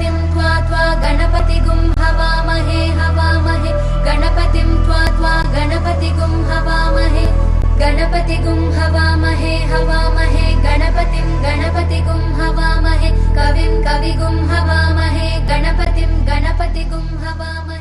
गणपतिं त्वा गणपतिगुं हवामहे हवामहे गणपतिं त्वा गणपतिगुं हवामहे गणपतिगुं हवामहे हवामहे गणपतिगुं हवामहे कविं कविगुं हवामहे गणपतिगुं हवामहे।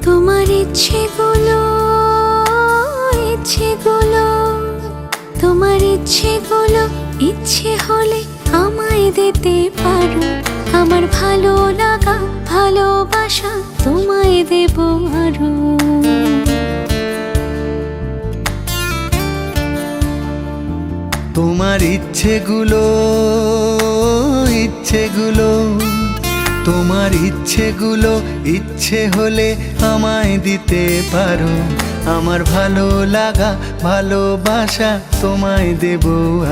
তোমার ইচ্ছেগুলো তোমার ইচ্ছেগুলো ইচ্ছে হলে আমায় দিতে পারো। আমার ভালো লাগা ভালোবাসা তোমায় দেব আরো। তোমার ইচ্ছেগুলো তোমার ইচ্ছেগুলো ইচ্ছে হলে আমায় দিতে পারো। আমার ভালো লাগা ভালোবাসা তোমায় দেব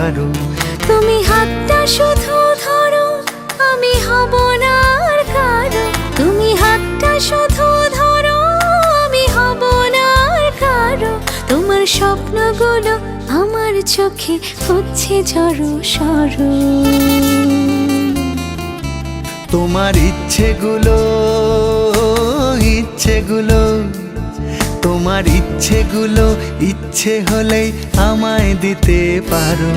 আরো। তুমি হাতটা শুধু ধরো আমি হব না আর কারো। তুমি হাতটা শুধু ধরো আমি হব না আর কারো। তোমার স্বপ্নগুলো আমার চোখে হচ্ছে জড়ো সরো। তোমার ইচ্ছেগুলো তোমার ইচ্ছেগুলো ইচ্ছে হলেই আমায় দিতে পারো।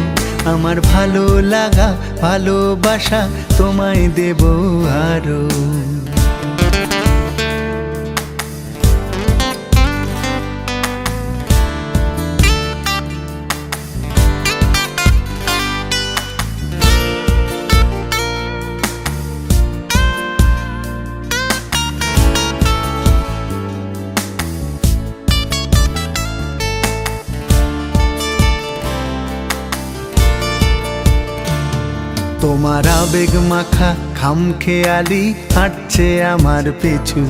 আমার ভালো লাগা ভালোবাসা তোমায় দেব আরো। তোমার আবেগ মাখা খামখেয়ালি হাঁটছে আমার পিছু।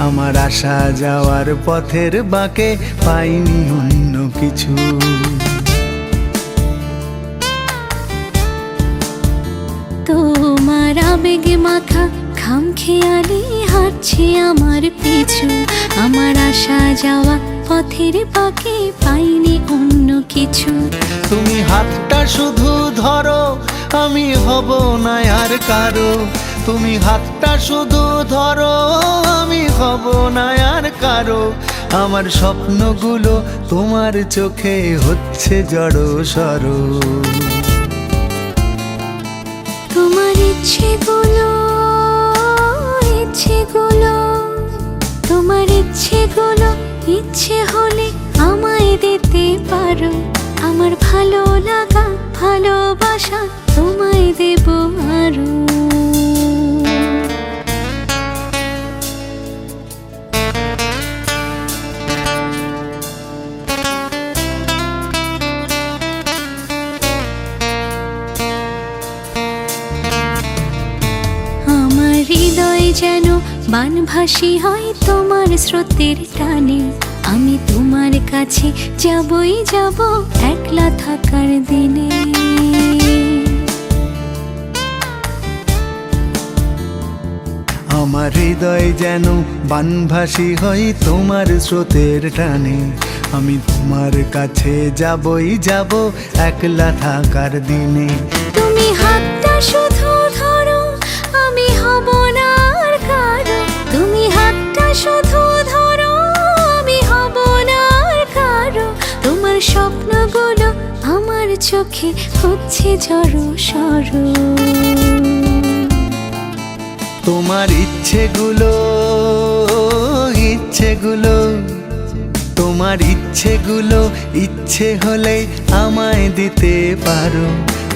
আমার আসা যাওয়ার পথের বাঁকে পাইনি অন্য কিছু। তোমার আবেগ মাখা খামখেয়ালি হাঁটছে আমার পিছু। আমার আসা যাওয়া পথের বাঁকে পাইনি অন্য কিছু। তুমি হাতটা শুধু ধরো আমি হব না আর কারো। তুমি হাতটা শুধু ধরো আমি হব না আর কারো। আমার স্বপ্নগুলো তোমার চোখে হচ্ছে জড়ো সরো। তোমার ইচ্ছেগুলো তোমার ইচ্ছেগুলো ইচ্ছে হলে আমায় দিতে পারো। আমার ভালো লাগা ভালোবাসা তোমায় দেব আরো। আমার হৃদয় যেন বানভাসী হয় তোমার স্রোতের টানে। আমি তোমার কাছে যাবই যাব একলা থাকার দিনে। আমার হৃদয় যেন বানভাসী হয় তোমার স্রোতের টানে। আমি তোমার কাছে যাবই যাব একলা থাকার দিনে। তুমি হাতটা শুধু ধরো আমি হব না আর কারো। তুমি হাতটা শুধু ধরো আমি হব না আর কারো। তোমার স্বপ্নগুলো আমার চোখে হচ্ছে জড়ো সরো। তোমার ইচ্ছেগুলো ইচ্ছেগুলো, তোমার ইচ্ছেগুলো ইচ্ছে হলে আমায় দিতে পারো।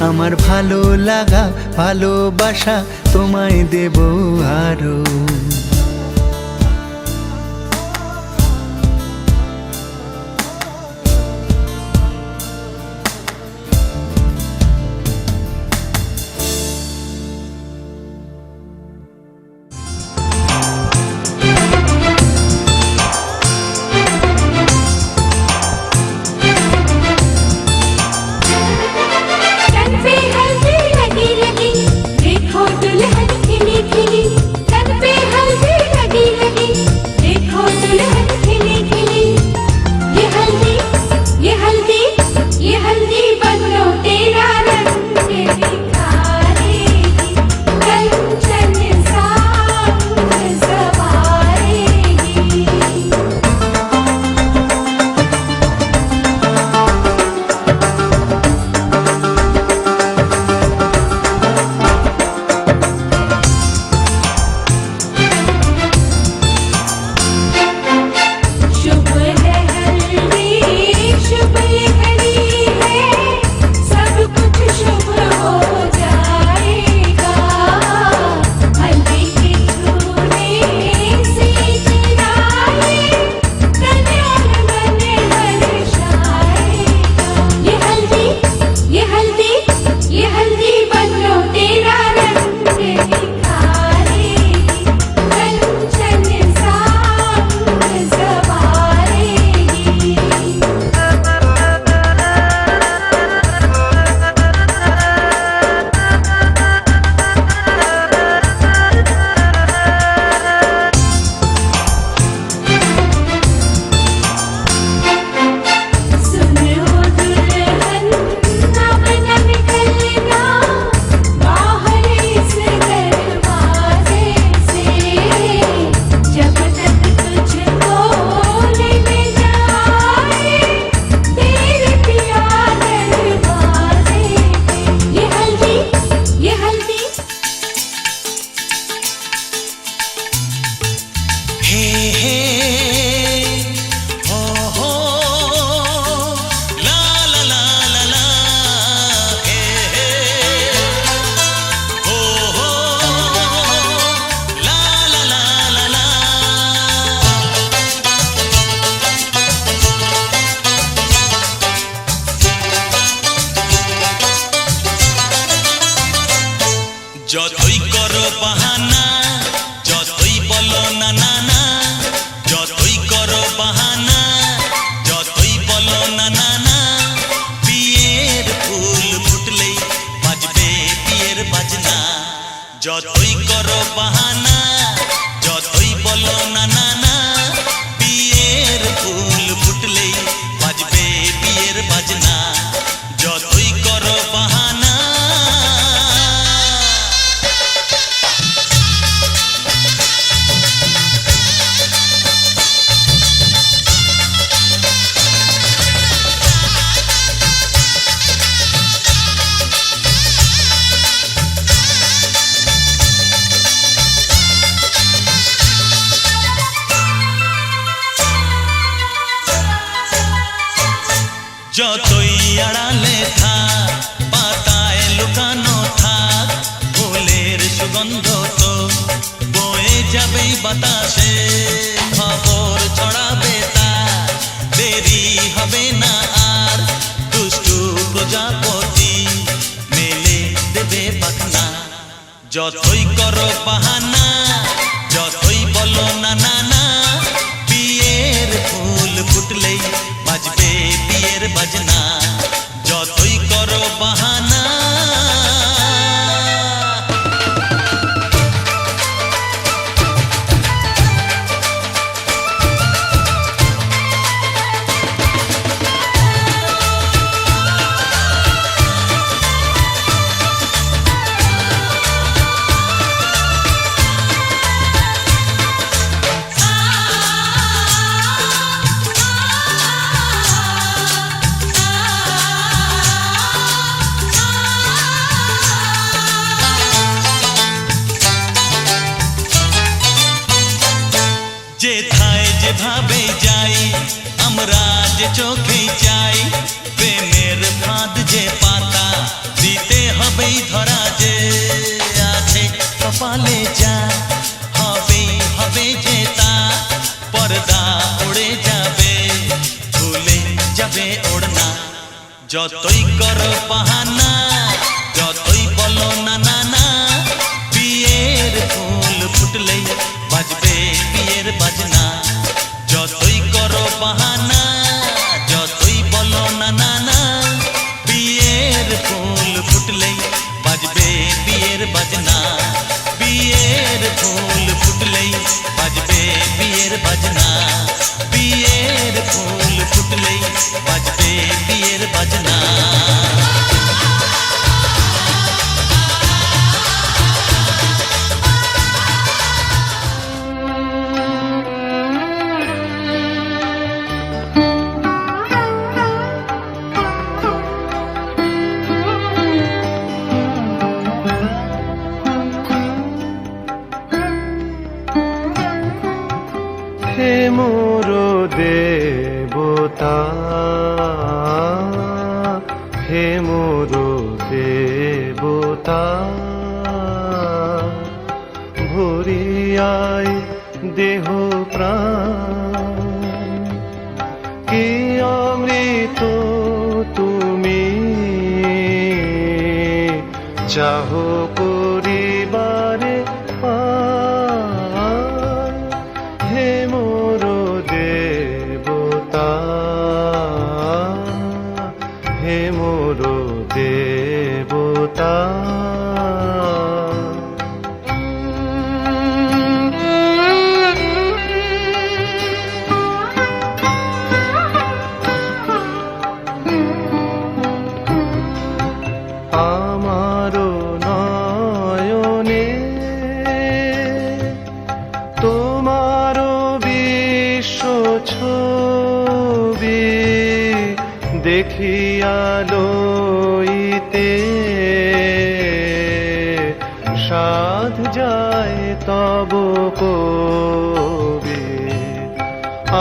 আমার ভালো লাগা ভালোবাসা তোমায় দেব আরো। तन पे हल्दी लगी लगी, देखो दुल्हन खिली खिली। तन पे हल्दी लगी लगी, देखो दुल्हन खिली खिली। ये हल्दी ये हल्दी ये हल्दी बनो तेरा रंग निखारेगी, कंचन सांग सवारेगी। शुभ है हल्दी, शुभ ये घड़ी है, सब कुछ शुभ हो जाएगा। हल्दी के छूने से चिराए, तन और मन हर्षाएगा। ये हल्दी ये हल्दी ये हल्दी बनो तेरा रंग निखारेगी, कंचन सांग सवारेगी। सुनो दुल्हन अब न निकलना बाहर इस दरवाजे से, जब तक तुझको लेने जाए तेरे पिया दरवाजे पे। ये हल्दी ये हल्दी हे हे हो हो ला ला ला ला ला हे हे हो हो ला ला ला ला ला। যতই করো বাহানা, যতই বলো না না না, যতই করো বাহানা, যতই বলো না না না, বিয়ের ফুল ফুটলেই বাজবে বিয়ের বাজনা। যতই করো বাহানা, যতই বলো না না না, বিয়ের ফুল ফুটলেই বাজবে বিয়ের বাজনা। যতই করো বাহানা। যতই আড়ালে থাক, পাতায় লুকানো থাক, ফুলের সুগন্ধ তো বয়ে যাবেই বাতাসে। খবর ছড়াবে তার, দেরি হবে না আর, দুষ্টু প্রজাপতি মেলে দেবে পাখনা। যতই করো বাহানা, যতই বলো না না না, বিয়ের ফুল ফুটলেই বাজবে বিয়ের বাজনা। যতই করো বাহানা। যে চোখেই চাই প্রেমের ফাঁদ যে পাতা দিতে হবেই ধরা যে আছে কপালে যা হবেই হবে যে তা পর্দা উড়ে যাবে ভুলে যাবে ওড়না যতই করো বাহানা যতই বলো না না না বিয়ের ফুল ফুটলেই বাজবে বিয়ের বাজনা যতই করো বাহানা যতই বলো না না না বিয়ের ফুল ফুটলেই বাজবে বিয়ের বাজনা বিয়ের ফুল ফুটলেই বাজবে বিয়ের বাজনা বিয়ের ফুল ফুটলেই বাজবে বিয়ের বাজনা হে মোর দেবতা হে মোর দেবতা ভরিয়ায় দেহ প্রাণ কি অমৃত তুমি চাহ পরিবারে পান হে মোর দেবতা হে মোর দেবতা আমারো নয়নে তোমারো বিশ্ব ছবি দেখিয়া লইতে সাধ যায় তব কবি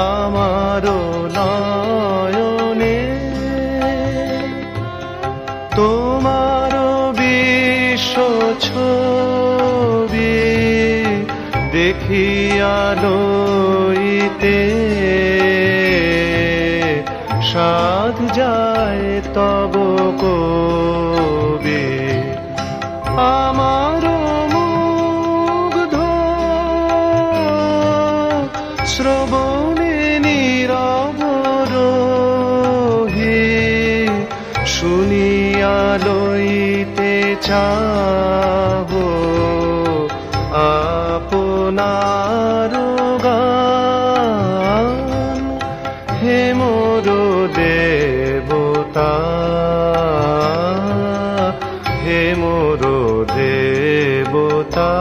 আমারো নয়নে তোমারো বিশ্ব ছবি দেখিয়া লইতে সাধ যায় তব কবি আমার মুগ্ধ শ্রবণে নীরব রহি শুনিয়া লইতে চাহো আপনার গান হে মোর দেবতা হে মোর দেবতা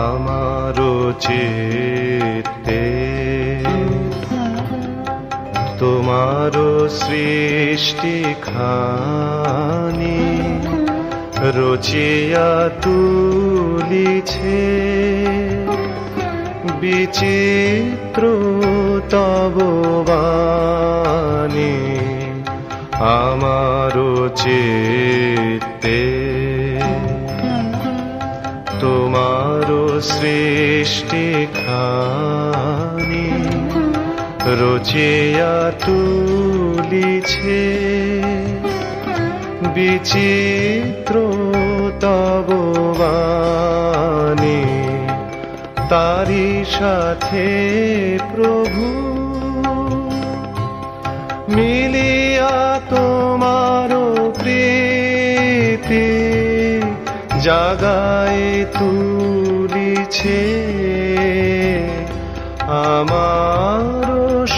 আমারো চিত্তে তোমারো সৃষ্টি খানি রচিয়া তুলিছে বিচিত্র তব বাণী আমারো চিত্তে তোমারো সৃষ্টি খানি রচিয়া তুলিছে বিচিত্র তব বাণী তারি সাথে প্রভু মিলিয়া তোমারো প্রীতি জাগায় তুলিছে আমার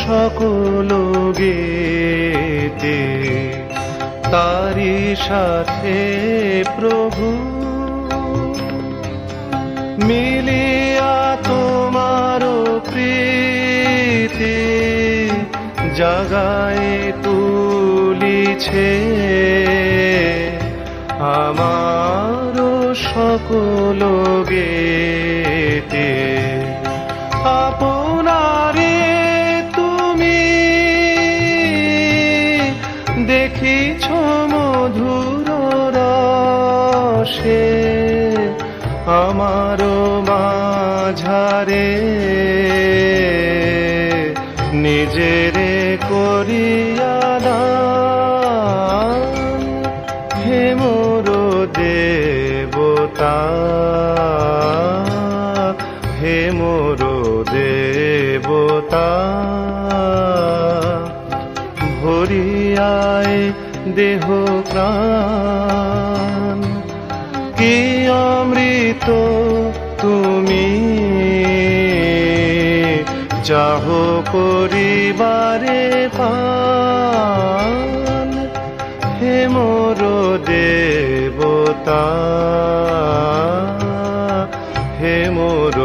সকল গীতি তারি সাথে প্রভু মিলিয়া তোমারো প্রীতি জাগায় তুলি গেছে আমার সকল গেতে আপনারে তুমি দেখিছ মধুর রসে আমার মাঝারে নিজেরে করিয়া দান হে মোর দেবতা হে মোর দেবতা ভরিয়ায় দেহ প্রাণ কি অমৃত তুমি চাহ করিবারে পান হে মোর দেবতা হে মোর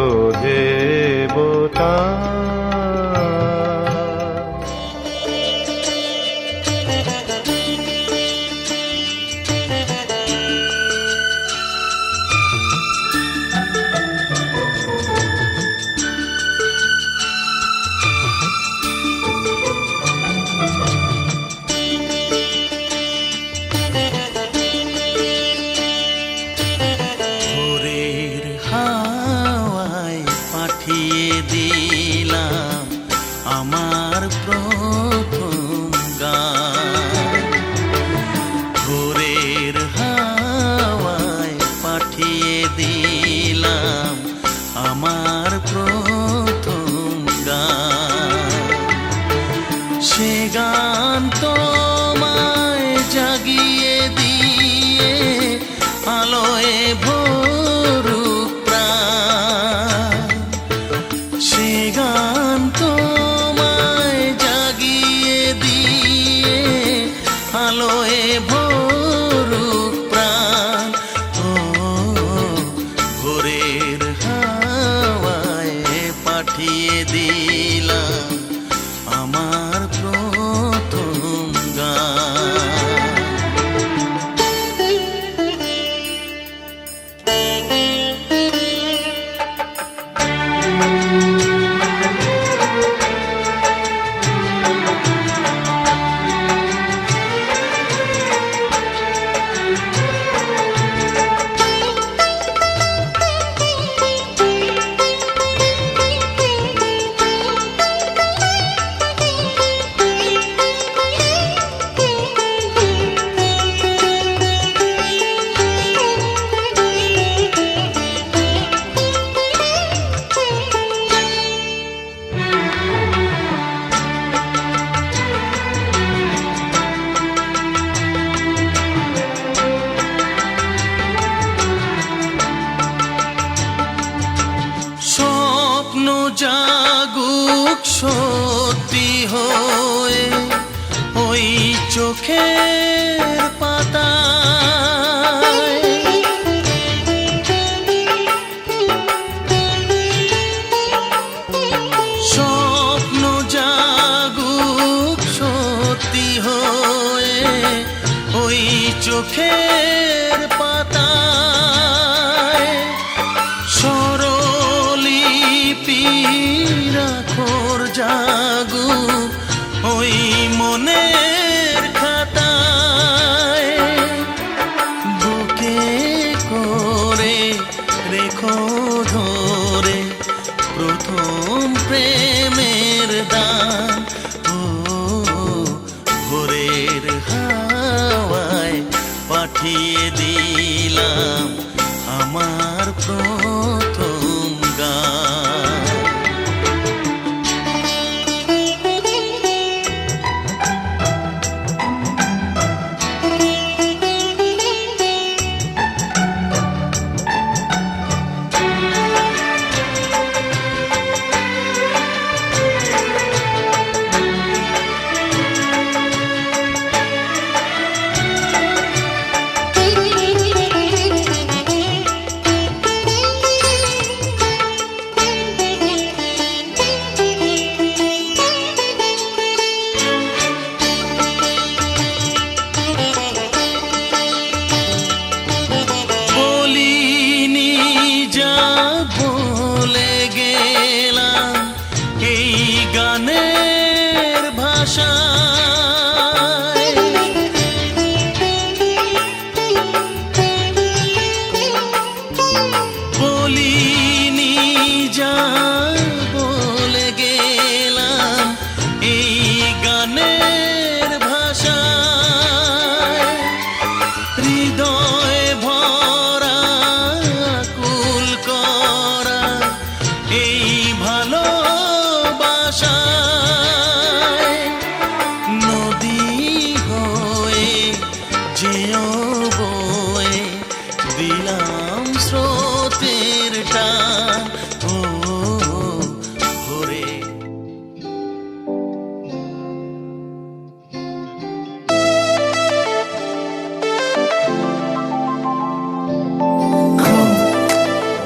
দেবতা ভোরের হাওয়ায় পাঠিয়ে দিলাম আমার প্রথম গান ভোরের হাওয়ায় পাঠিয়ে দিলাম আমার প্রথম গান সে গান তোমায় জাগিয়ে দিয়ে আলোয় ভরুক প্রাণ সে গান তোমায় জাগিয়ে দিয়ে আলোয় ভরুক প্রাণ ও ভোরের হাওয়ায় পাঠিয়ে দিলাম আমার প্রথম গান স্বপ্ন জাগুক সত্যি হয়ে ওই চোখের পাতায় স্বপ্ন জাগুক সত্যি হয়ে ওই চোখের পাতায় স্বরলিপি রাখোর জাগু ওই মনের খাতায় বুকে করে রেখো ধরে প্রথম প্রেমের দান ও ভোরের হাওয়ায় পাঠিয়ে দিলাম আমার প্রথম গান যা বলে গেলাম এই গানের ভাষায়, হৃদয় ভরা কুল করা এই ভালোবাসায়, নদী হয়ে যেও বয়ে দিলাম স্রোতের টান ও ভোরে।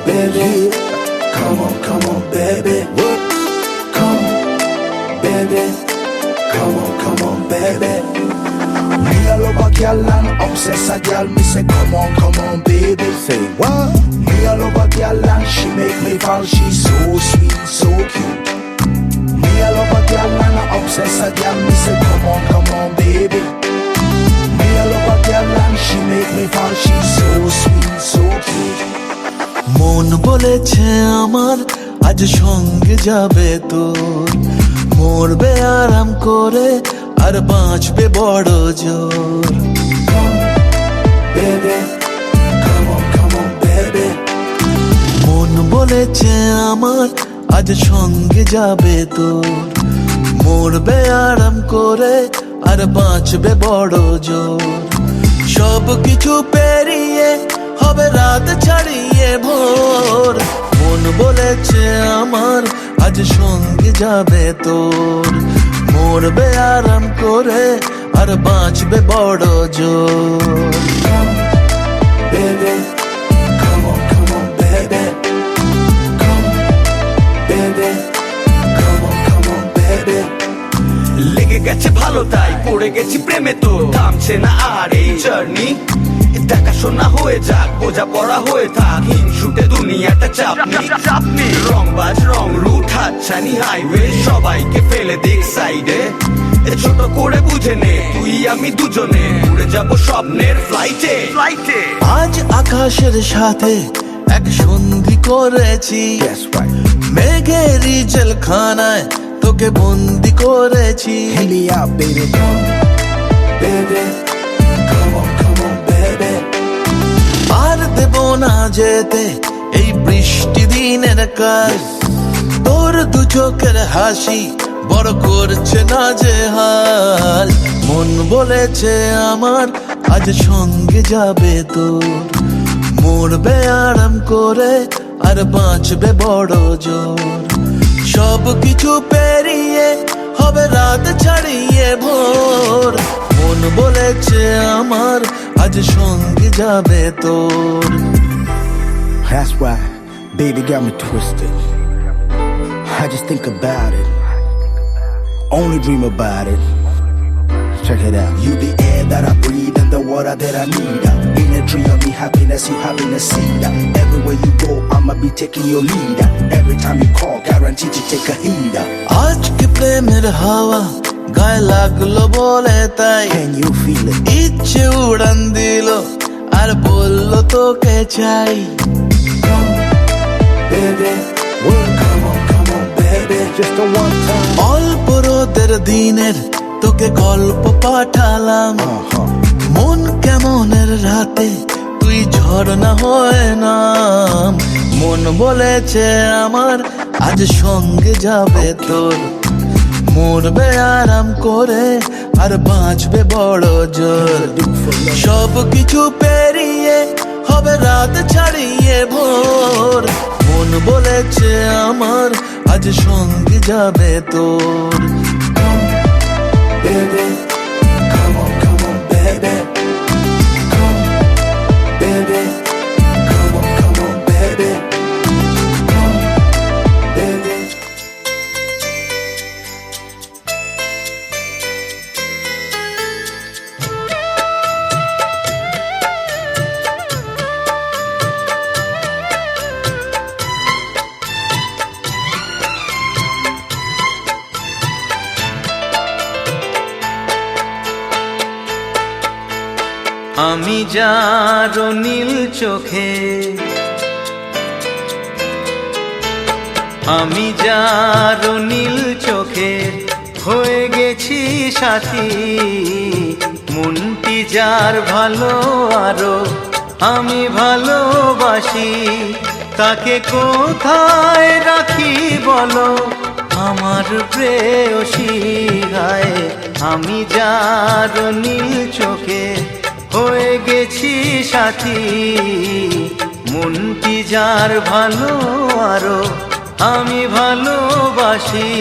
Baby, come on, baby. Come, baby, come on, baby. Me a love a girl and obsess a girl. Me say, come on, baby. Say what? Me a love a girl and she make me fall. She's so sweet, so cute. Me a love a girl and I obsess a girl. Me say, come on, baby. Me a love a girl and she make me fall. She's so sweet, so cute. মন বলেছে আমার আজ সঙ্গে যাবে তোর, মরবে আরাম করে আর বাঁচবে বড় জোর। Baby, come on, baby. মন বলেছে আমার আজ সঙ্গে যাবে তোর, মরবে আরাম করে আর বাঁচবে বড় জোর। সব কিছু পেরিয়ে হবে রাত ছাড়িয়ে ভোর, মন বলেছে আমার আজ সঙ্গে যাবে তোর, মরবে আরাম করে আর বাঁচবে বড় জোর। Baby, come on, baby. Come, baby, come on, baby. লেগে গেছে ভালো তাই পড়ে গেছি প্রেমে, তো থামছে না আর এই জার্নি। দেখাশোনা হয়ে যাক, বোঝা পড়া হয়ে থাক, হিংসুটে দুনিয়াটা চাপনি। রংবাজ রং রুট হাতছানি হাইওয়ে, সবাইকে ফেলে দিক সাইডে। ছোট করে বুঝে নে তুই আমি দুজনে উড়ে যাব স্বপ্নের ফ্লাইটে। আজ আকাশের সাথে এক সন্ধি করেছি, That's right. মেঘেরই জেলখানায় তোকে বন্দি করেছি। Hit me out, baby. Come, baby. Come on, baby. আর দেব না যেতে এই বৃষ্টি দিনের কাল, তোর দু চোখের হাসি বড় করছে না যে হাল। মন বলেছে আমার আজ সঙ্গে যাবে তোর, মরবে আরাম করে আর বাঁচবে বড় জোর। সব কিছু পেরিয়ে হবে রাত ছাড়িয়ে ভোর, মন বলেছে আমার আজ সঙ্গে যাবে তোর। That's why, baby got me twisted. I just think about it, only dream about it. Check it out. You the air that I breathe and the water that I need. In a dream of me happiness, you having a seed. Everywhere you go, I'ma be taking your lead. Every time you call, guaranteed to take a heed. আজকে প্রেমের হাওয়া গায়ে লাগলো বলে তাই, Can you feel it? ইচ্ছে উড়ান দিল আর বললো তোকে চাই। Baby, well, come on, baby. Just a one time. অল্প রোদের দিনের তোকে গল্প পাঠালাম, মন কেমনের রাতে তুই ঝর্ণা হয়ে নাম। মন বলেছে আমার আজ সঙ্গে যাবে তোর, মরবে আরাম করে আর বাঁচবে বড় জোর। সব কিছু পেরিয়ে হবে রাত ছাড়িয়ে ভোর, মন বলেছে আমার আজ সঙ্গে যাবে তোর। Baby, come on, baby. Come, baby. Come on, baby. Come, baby. আমি যার নীল চোখে আমি যার নীল চোখের হয়ে গেছি সাথী, মনটি যার ভালো আরো আমি ভালোবাসি, তাকে কোথায় রাখি বলো আমার প্রেয়সী গায়ে। আমি যার নীল চোখে হয়ে গেছি সাথী, মনটি যার ভালো আরো আমি ভালোবাসি।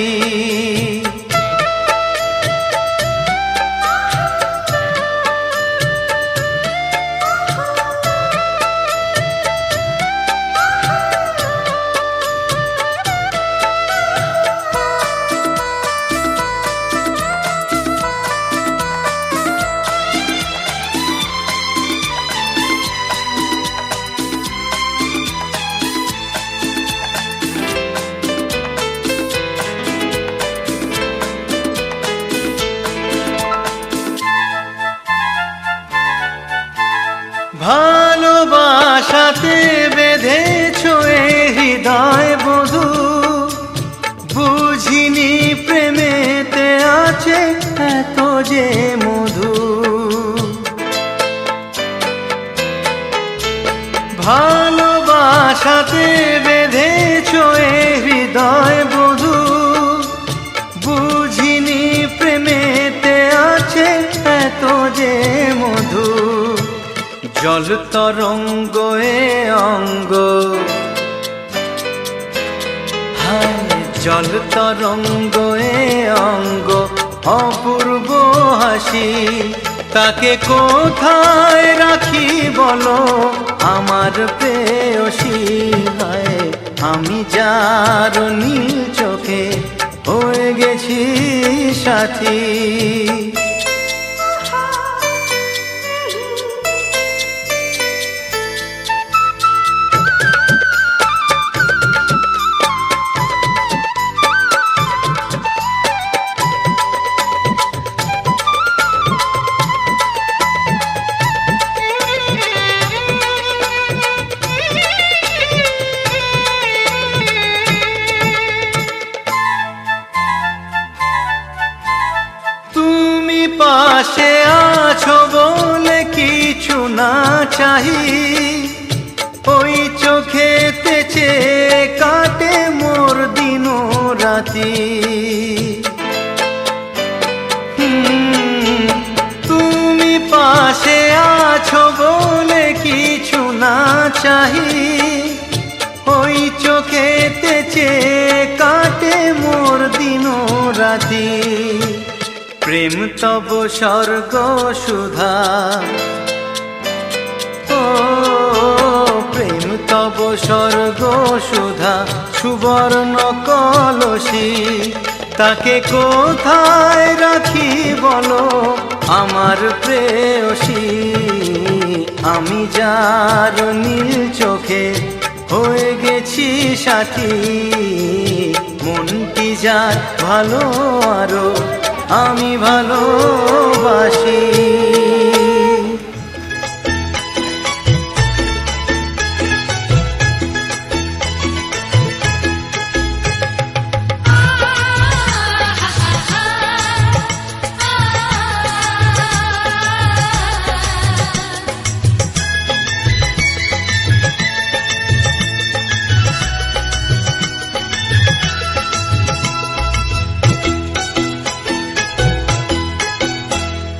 ভালোবাসাতে বেঁধেছ এ হৃদয় বধূ, বুঝিনি প্রেমেতে আছে এত যে মধু। ভালোবাসাতে বেঁধেছ এ হৃদয় বধূ, বুঝিনি প্রেমেতে আছে এত যে মধু। জল তরঙ্গ এ অঙ্গ, হায় জল তরঙ্গ এ অঙ্গ, অপূর্ব হাসি, তাকে কোথায় রাখি বলো আমার প্রেয়সী হায়। আমি যার নীল চোখে হয়ে গেছি সাথী। পাশে আছো বলে কিছু না চাহি, ওই চোখেতে চেয়ে কাটে মোর দিন রাতি। তুমি পাশে আছো বলে কিছু না চাহি, ওই চোখেতে চেয়ে কাটে মোর দিন রাতি। প্রেম তব স্বর্গ সুধা, ও প্রেম তব স্বর্গ সুধা, সুবর্ণ কলসী, তাকে কোথায় রাখি বলো আমার প্রেয়সী। আমি যার নীল চোখে হয়ে গেছি সাথী, মনটি যার ভালো আরো আমি ভালোবাসি।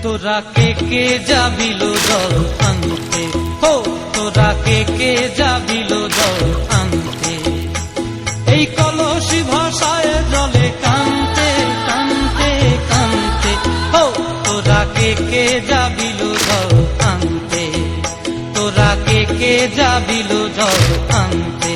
তোরা কে যাবিল জল আনতে, হো তোরা কে যাবিল জল আনতে, এই কলসি ভাষায় জলে কানতে কানতে কানতে। হো তোরা কে যাবিল জল আনতে, তোরা কে যাবিল জল আনতে।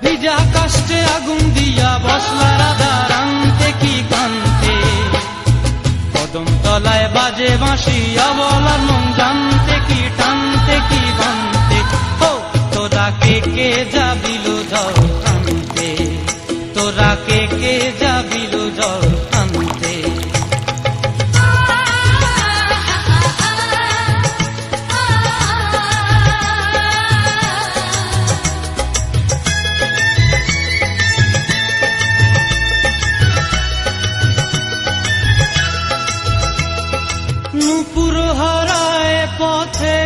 ভিজা কাষ্টে আগুন দিয়া বসলা রাধা রান্তে কি কান্তে, কদম তলায় বাজে বাঁশি অবলার মন জানতে কি টানতে কি বানতে। হো তোরা কে যাবিল জল আনতে, তোরা কে যাবিল জল আনতে। নুপুর হারায় পথে,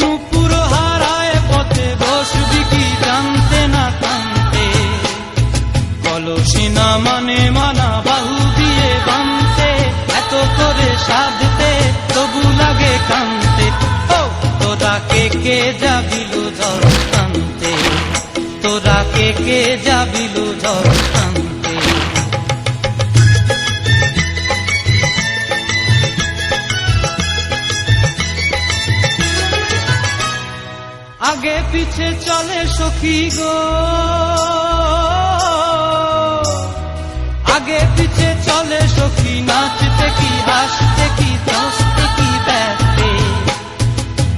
নুপুর হারায় পথে, বসবি কি জানতে না কানতে, কলসিনা মানে মানা বাহু দিয়ে বানতে, এত করে সাধতে তবু লাগে কানতে। ও তোরা কে যাবিল ঝড় কানতে, তোরা কে যাবিল ঝড় কানতে। আগে পিছে চলে সখী গো, আগে পিছে চলে সখী, নাচতে কি হাসতে কি দোস্তে কি ব্যস্তে,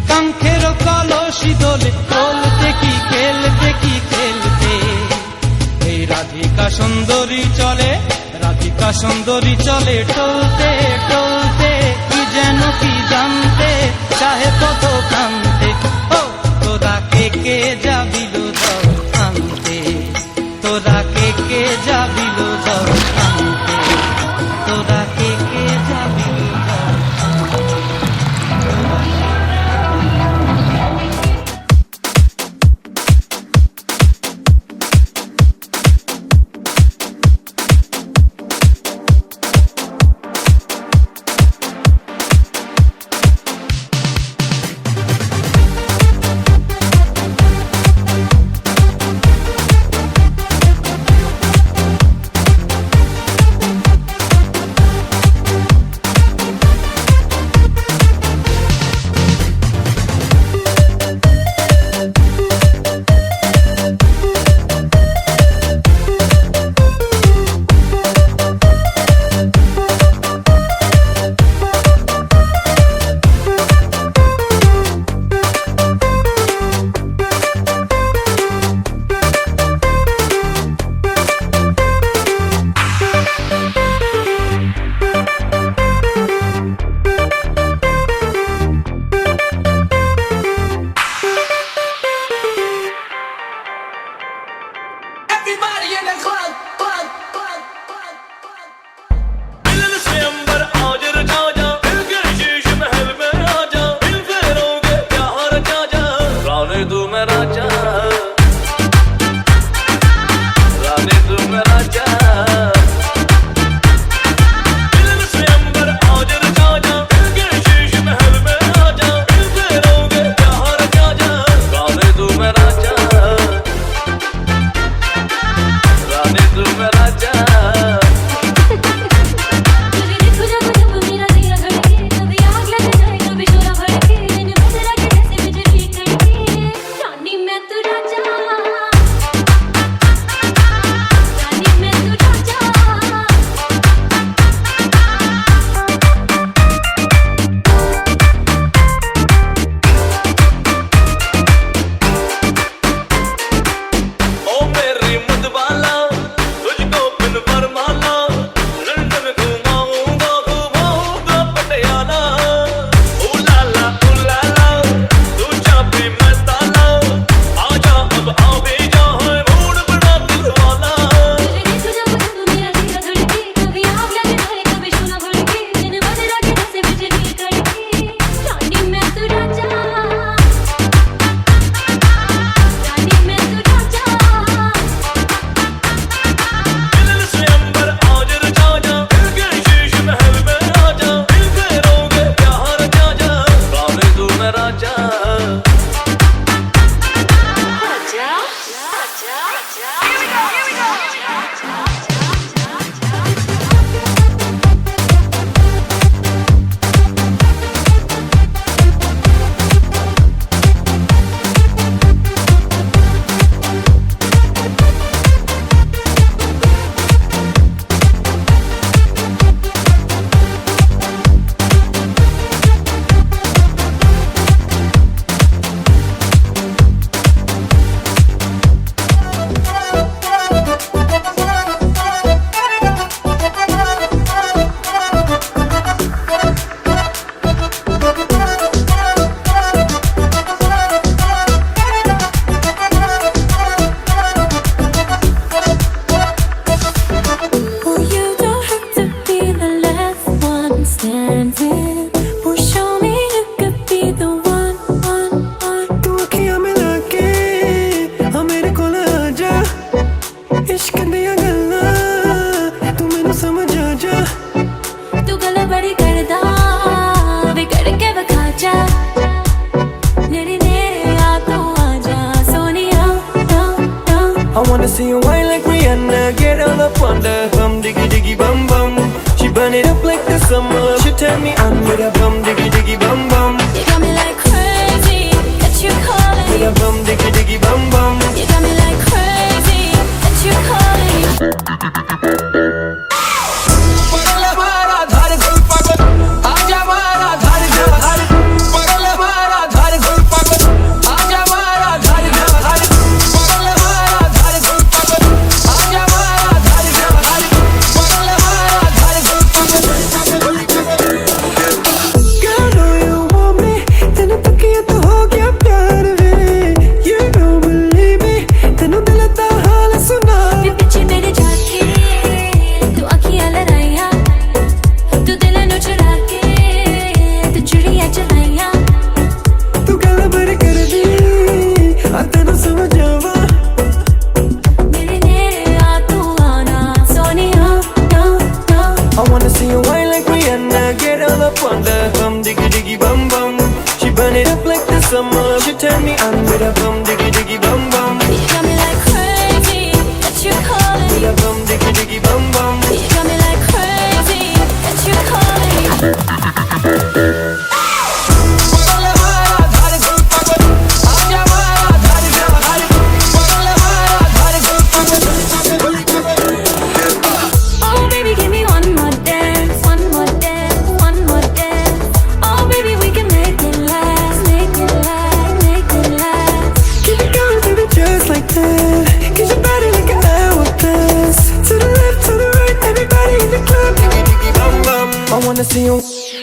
কাঙ্ক্ষের কলসি দোলে বলতে কি খেলতে কি খেলতে। এই রাধিকা সুন্দরী চলে, রাধিকা সুন্দরী চলে টলতে টলতে, কি যেন কি জানতে চাহে কত কান্তে। ও তোরা কে যাবিল ঝড় কানতে, তোরা কে যাবিল ঝড় কানতে, তোরা কে যাবিল ঝড় কানতে। up on the bum diggy diggy bum bum. She burn it up like the summer. She turn me on with a bum diggy diggy bum bum. You got me like crazy, that you calling. With a bum diggy diggy bum bum. You got me like crazy, that you calling. She turn me on with a bum diggy diggy bum bum. You got me like crazy, that you calling. With a bum diggy diggy bum bum. You got me like crazy, that you calling. Oh baby, give me one more dance, one more dance, one more dance. Oh baby, we can make it last, make it last, make it last. Keep it going, baby, just like that. Get your body like an hourglass. To the left, to the right, everybody in the club. Diggy diggy bum bum. I wanna see you,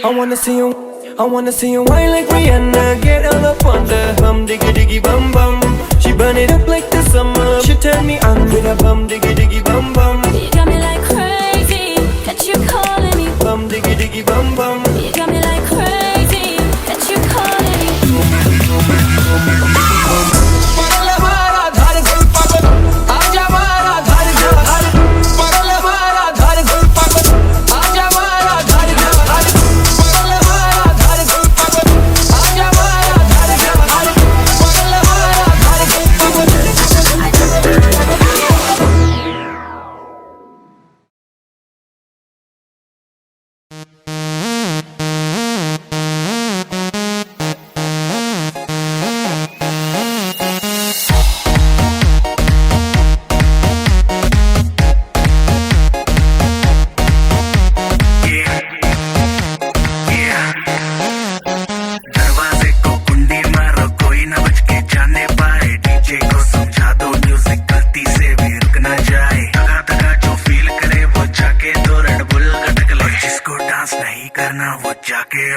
I wanna see you, I wanna see you whine like Rihanna. Get all up on the bum diggy diggy bum bum. She burn it up like the summer. She turn me on with a bum diggy diggy bum bum. You got me like crazy, that you calling me. Bum diggy diggy bum bum. You got me like crazy, that you calling me.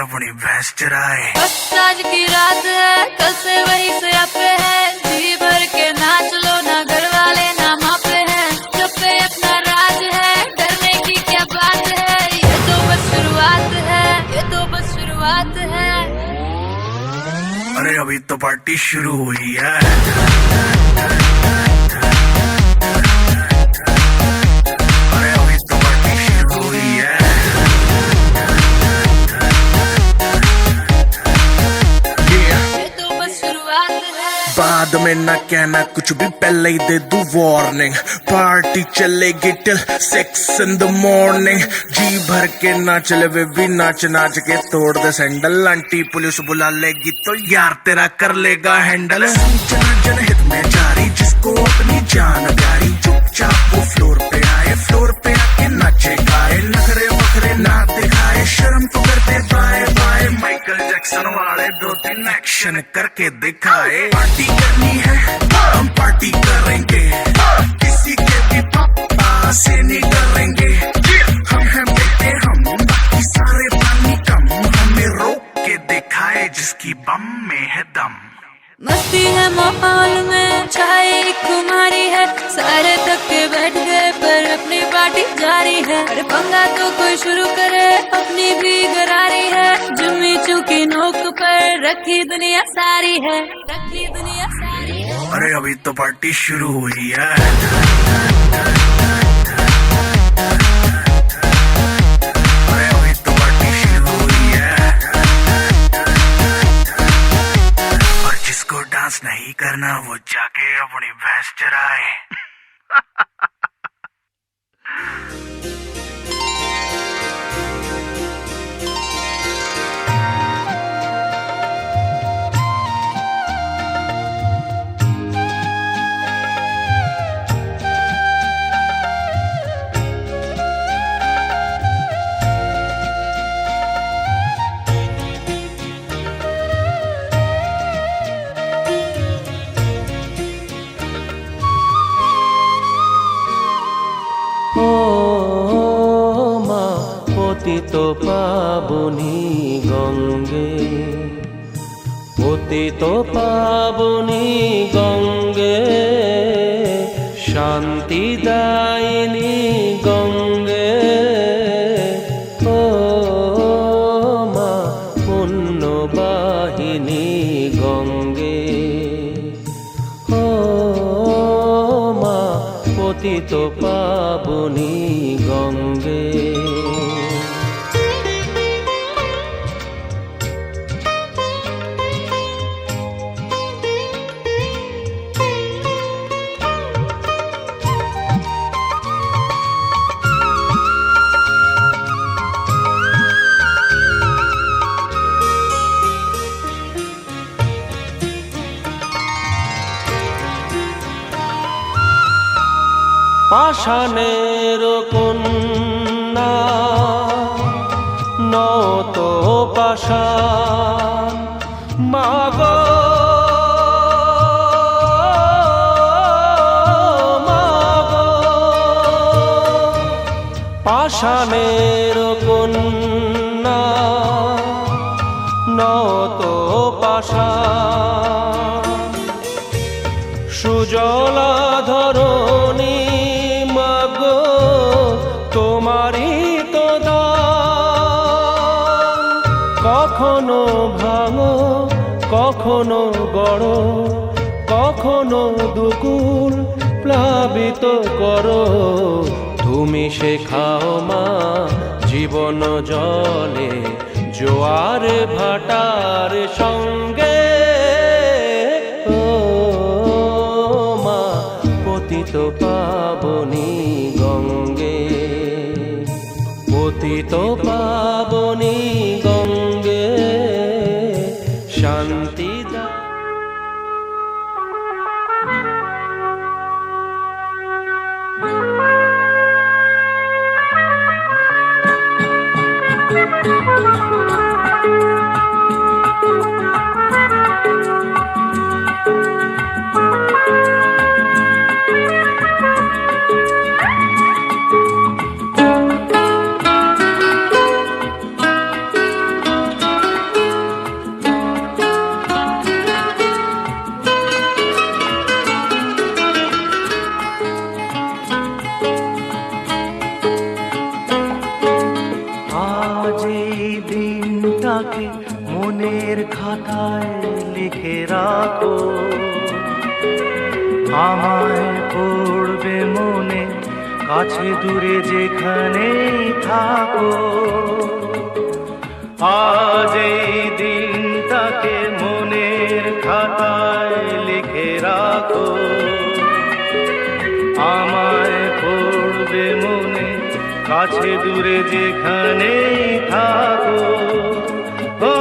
अपनी भैंस चराए। बस आज की रात है, कल से वही से आपे है। जी भर के नाच लो ना, घर वाले ना मापे हैं। जब पे अपना राज है, डरने की क्या बात है। ये तो बस शुरुआत है, ये तो बस शुरुआत है। अरे अभी तो पार्टी शुरू हुई है। बाद में ना कहना कुछ भी, पहले ही दे दूं वार्निंग। पार्टी चलेगी टिल 6 in the morning। जी भर के ना चले वे भी नाच नाच के तोड़ दे सैंडल। आंटी पुलिस बुला लेगी तो यार तेरा कर लेगा हैंडल। सूचना जनहित में जारी, जिसको अपनी जान प्यारी। चुपचाप वो फ्लोर पे आए, फ्लोर पे आके नाचे गाए। नखरे वखरे ना दिखाए, शर्म तो करते बाय बाय। माइकल जैक्सन वाले 2-3 एक्शन करके दिखाए। पार्टी करनी है हम पार्टी करेंगे, किसी के भी पापा से नहीं डरेंगे। हम हैं बेटे हम, बाकी सारे पानी कम। हमें रोक के दिखाए जिसकी बम में है दम। मस्ती है माहौल में, छाई कुमारी है। सारे थक के बैठ गए पर अपनी पार्टी जारी है। अरे पंगा तो कोई शुरू करे, अपनी भी गरारी है। जुम्मी चूकी नोक पर रखी दुनिया सारी है, रखी दुनिया सारी है। अरे अभी तो पार्टी शुरू हुई है। अरे अभी तो पार्टी शुरू हुई है। और जिसको डांस नहीं करना वो जाके अपनी भैंस चराए। পতিত পাবনী গঙ্গে, পতিত পাবনী গঙ্গে, শান্তি দায়িনী গঙ্গে, ও মা পুণ্যবাহিনী গঙ্গে, ও মা পতিত পাবনী গঙ্গে। পাষাণের কন্যা নত পাষাণ, মাগো মাগো, পাষাণের কন্যা নত পাষাণ, সুজলা ধরণী মাগো তোমারই তো দান, কখনো ভাঙো কখনো গড়, কখনো দুকুল প্লাবিত করো, তুমি শেখাও মা জীবন জলে জোয়ার ভাটার সঙ্গে, ও মা পতিত পাবনী গঙ্গে, পতিত পাবনী গঙ্গে, শান্তি দা। আজ এই দিনটাকে মনের খাতায় লিখে রাখো, আমায় পড়বে মনে কাছে দূরে যেখানেই থাকো। আজ এই দিনটাকে মনের খাতায় লিখে রাখো, আমায় পড়বে মনে কাছে দূরে যেখানেই থাকো। ও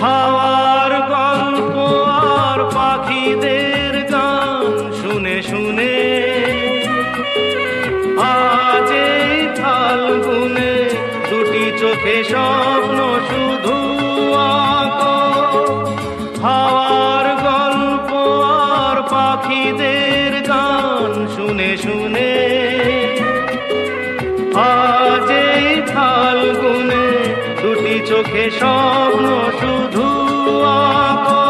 হাওয়ার গল্প আর পাখিদের গান শুনে শুনে আজ এই ফাল্গুনে দুটি চোখে স্বপ্ন শুধু আঁকো। হাওয়ার গল্প আর পাখিদের গান শুনে শুনে আজ এই ফাল্গুনে দুটি চোখে স্বপ্ন শুধু আঁকো।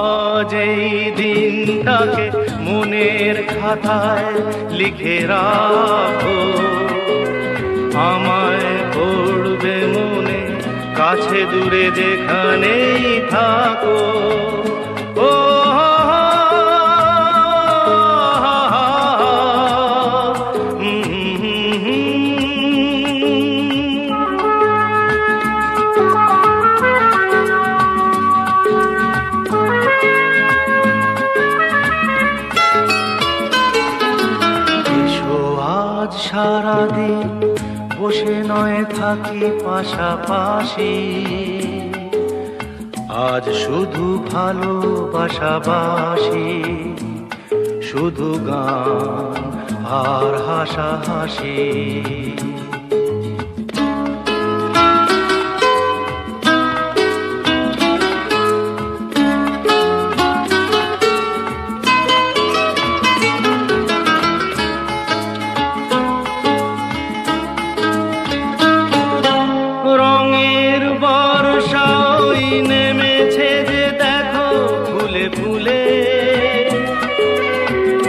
আজ এই দিনটাকে মনের খাতায় লিখে রাখো, আমায় পড়বে মনে কাছে দূরে যেখানেই থাকো। ও সারাদিন বসে নয় থাকি পাশাপাশি, আজ শুধু ভালোবাসাবাসি, শুধু গান আর হাসাহাসি। রঙের বর্ষা ওই নেমেছে যে দেখো ফুলে ফুলে,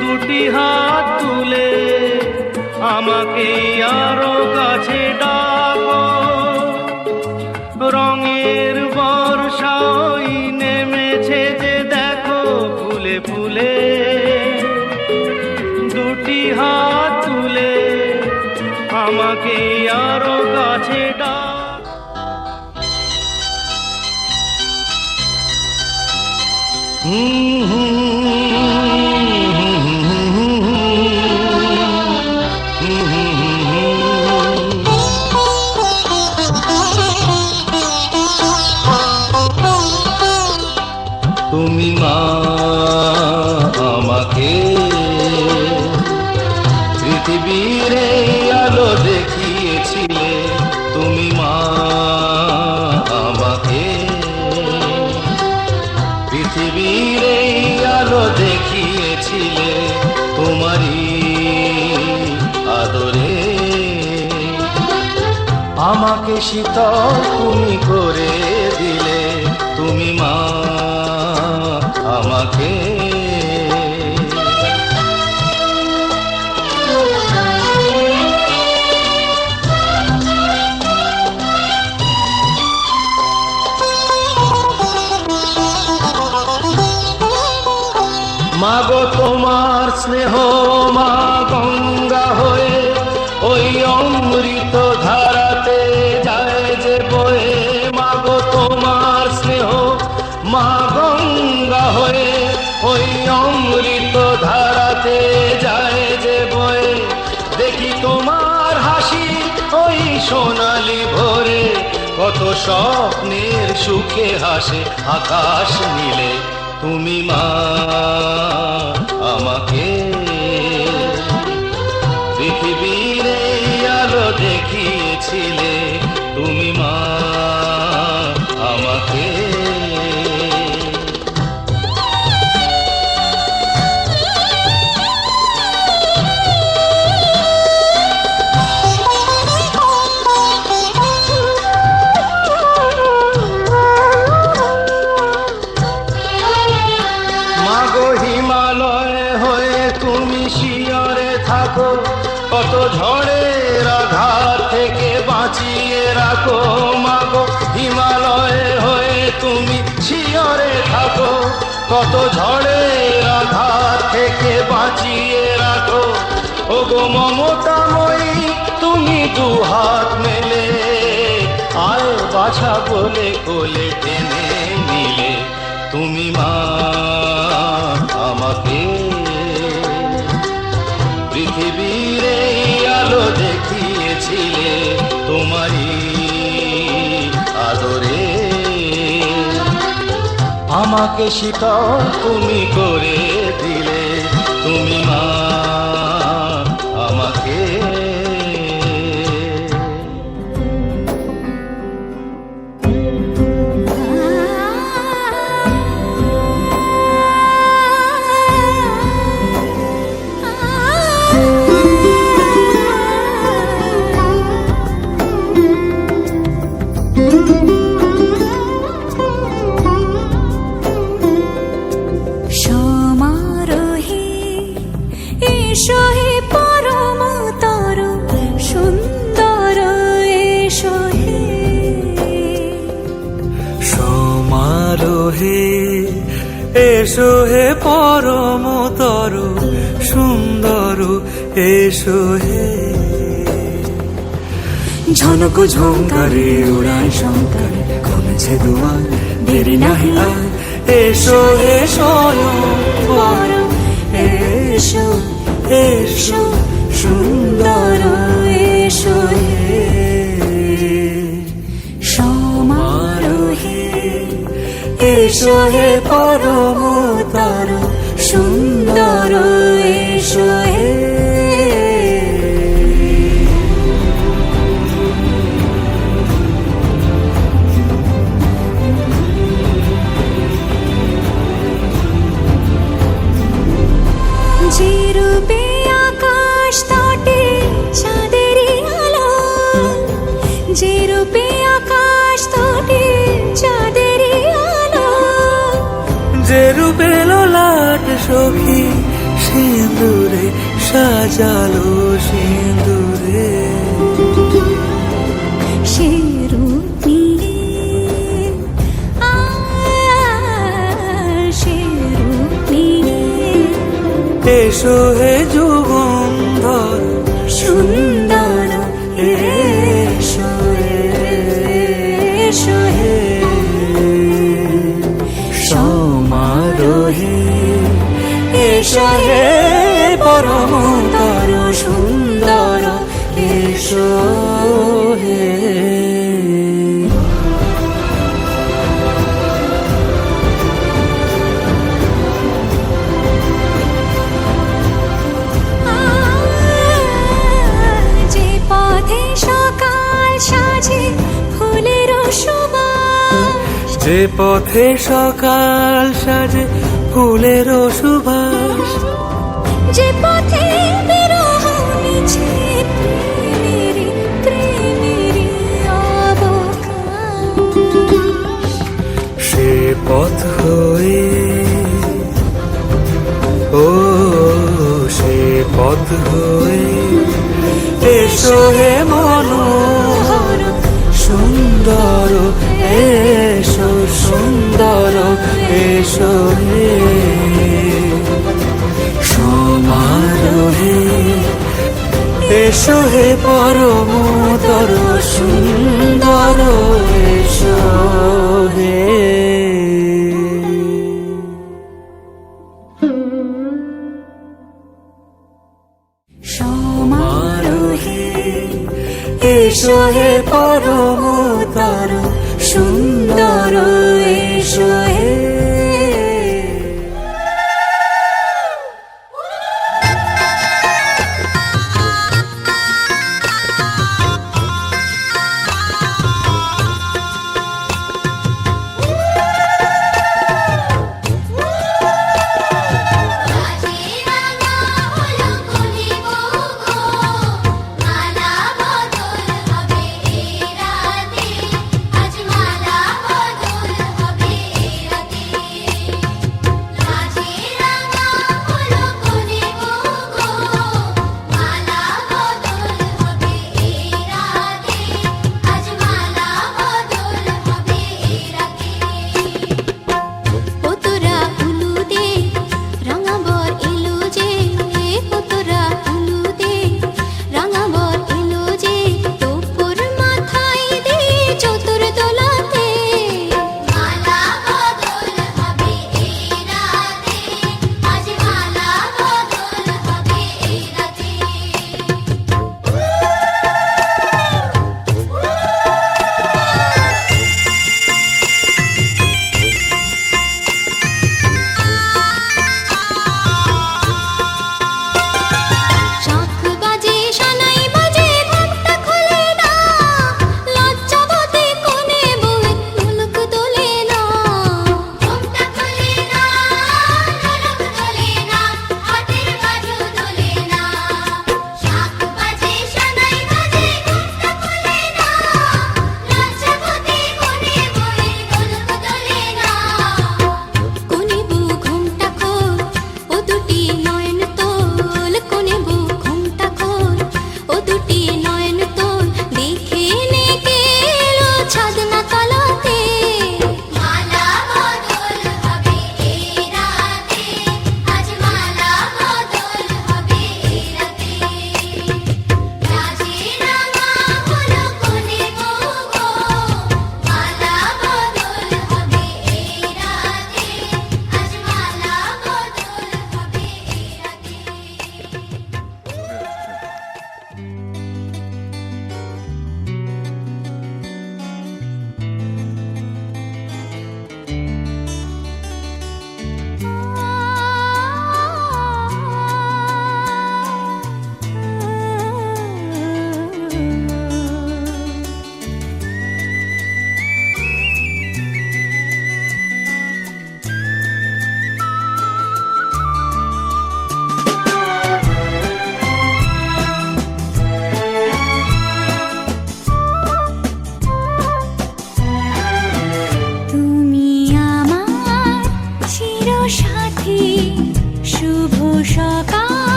দুটি হাত তুলে আমাকে আরো কাছে ডাকো। রঙের বর্ষা ওই নেমেছে যে দেখো ফুলে ফুলে, দুটি হাত তুলে আমাকে আরো কাছে ডাকো। তুমি মা আমাকে পৃথিবীর এই আলো দেখিয়েছিলে, তুমি মা আমাকে পৃথিবীর এই আলো দেখিয়েছিলে, তোমারই আদরে আমাকে শীতল তুমি করে দিলে, তুমি মা আমাকে। মাগো তোমার স্নেহ মা গঙ্গা হয়ে ওই অমৃত ধারাতে যায় যে বয়ে, মাগো তোমার স্নেহ মা গঙ্গা হয়ে ওই অমৃত ধারাতে যায় যে বয়ে। দেখি তোমার হাসি ওই সোনালি ভোরে, কত স্বপ্নের সুখে হাসে আকাশ নীলে, তুমি মা আমাকে পৃথিবীর এই আলো দেখিয়েছিলে, তুমি মা আমাকে। মাগো হিমালয় হয়ে তুমি শিয়রে থাকো, কত ঝড়ের আঘাত থেকে বাঁচিয়ে রাখো। মাগো হিমালয় হয়ে তুমি শিয়রে থাকো, কত ঝড়ের আঘাত থেকে বাঁচিয়ে রাখো। ওগো মমতাময়ী তুমি দু হাত মেলে, আয় বাছা বলে কোলে টেনে নিলে, তুমি মা আমাকে পৃথিবীর এই আলো দেখিয়েছিলে, তোমারই আদরে আমাকে শীতল তুমি করে দিলে, তুমি মা আমাকে। সমারোহে এসো হে পরমতর সুন্দর, এসো হে সমারোহে এসো হে পরমতর সুন্দর, এসো হে ঝনক ঝঙ্কারে উড়ায় শঙ্কারে, খুলেছে দুয়ার দেরি নাহি আর, এসো হে স্বয়ংবর, এসো এসো সুন্দর, এসো হে এসো হে পরমতর সুন্দর এসো হে যে রূপে আকাশ তটে চাঁদেরই আলো, যে রূপে আকাশ তটে চাঁদেরই আলো, যে রূপে ললাট সখী সিঁদুরে সাজালো সিঁদুরে সে রূপ নিয়ে সে রূপ নিয়ে এসো হে যুগন্ধর সুন্দর এসো এসো হে সমারোহে এসো হে পরমতর সুন্দর এসো হে যে পথে সকাল সাজে ফুলের সুবাস, যে পথে সকাল সাজে ফুলের সুবাস, যে পথে বিরহ মিছে প্রেমেরই প্রেমেরই অবকাশ, সে পথ হয়ে ও সে পথ হয়ে এসো হে মনোহর সুন্দর এসো সুন্দর এসো হে সমারোহে এসো হে পরমতর সুন্দর এসো হে সমারোহে এসো হে পরমতর সুন্দর এসো হে মালা বদল হবে এই রাতে, আজ মালা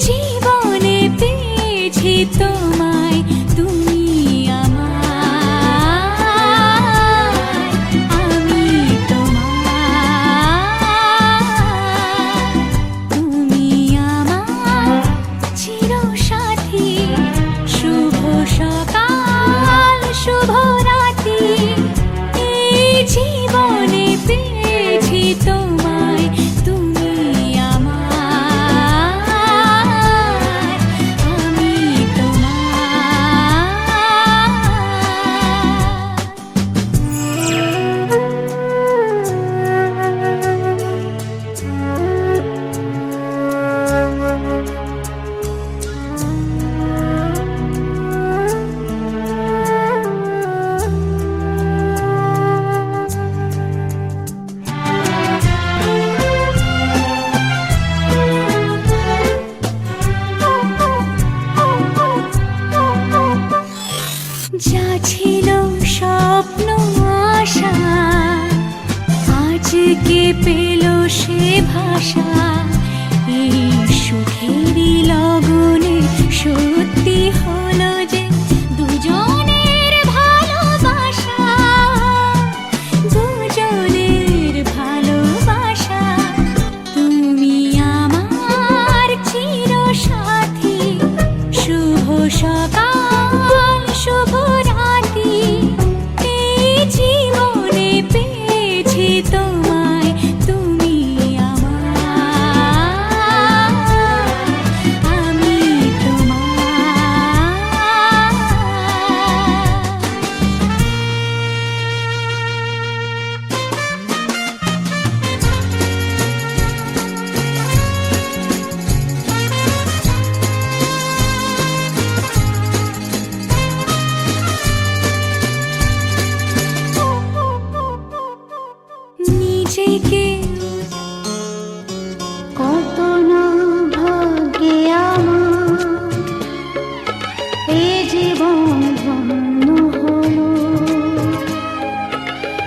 জীবনে পেয়েছি তোমায়, তুমি আমার, আমি তোমার, তুমি আমার চিরসাথী। শুভ সকাল শুভ রাতি, এই জীবনে পেয়েছি তোমায়, তুমি আমার, আমি যা ছিল স্বপ্ন আশা, আজকে পেল সে ভাষা। এই সুখেরই লগনে সত্যি হলো যে দুজনের ভালোবাসা, দুজনের ভালোবাসা। তুমি আমার চিরসাথী, শুভ সকাল শুভ রাতি, এই জীবনে পেয়েছি তোমায়, তুমি আমার, আমি নিজেকে কত না ভাগ্যে আমার, এ জীবন ধন্য হলো।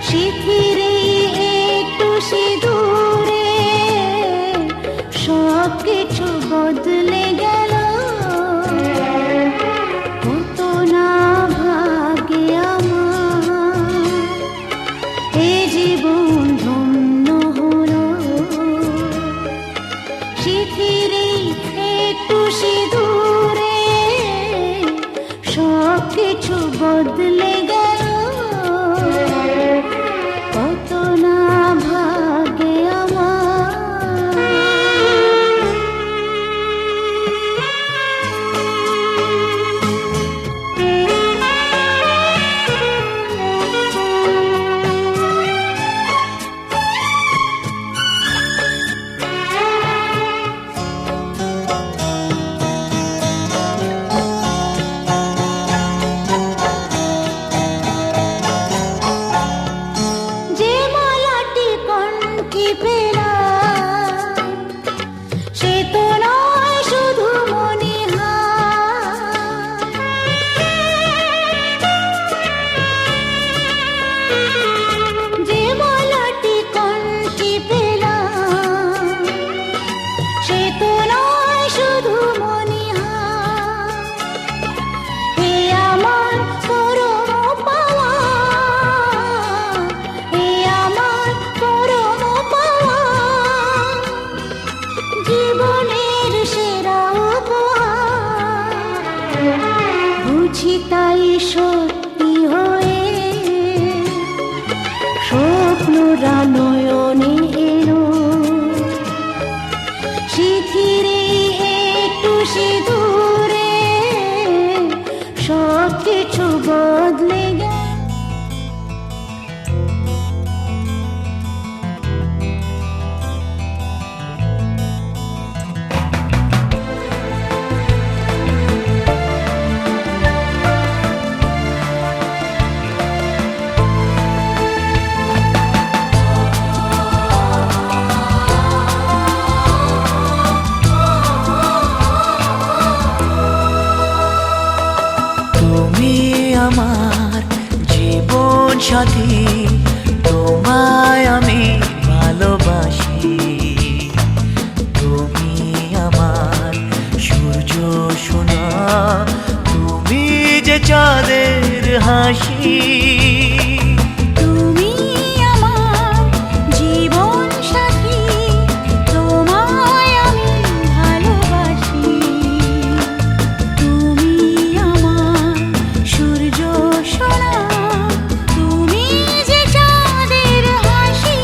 শিথিরে একটু সিঁদুরে সব কিছু বদলে গেল, কত না ভাগ্যে আমার, এ জীবন ধন্য হলো। শিথিরে একটু সিঁদুরে সব কিছু বদলে গেল, কত না ভাগ্যে আমার। যে মালাটি কণ্ঠে পেলাম, সে তো নয় শুধু মণিহার। যে মালাটি কণ্ঠে পেলাম, সে তো নয় শুধু মণিহার। হে আমার পরম পাওয়া, হে আমার পরম পাওয়া, জীবনের সেরা উপহার। বুঝি তাই সত্যি হয়ে স্বপ্নরা নয়নে এলো। শিথিরে একটু সিঁদুরে সব কিছু বদলে গেল। তুমি আমার জীবন সাথী, তোমায় আমি ভালোবাসি। তুমি আমার হাসি। তুমি আমার জীবন সাথী, তোমায় আমি ভালোবাসি। তুমি আমার সূর্য সোনা, তুমি যে চাঁদের হাসি।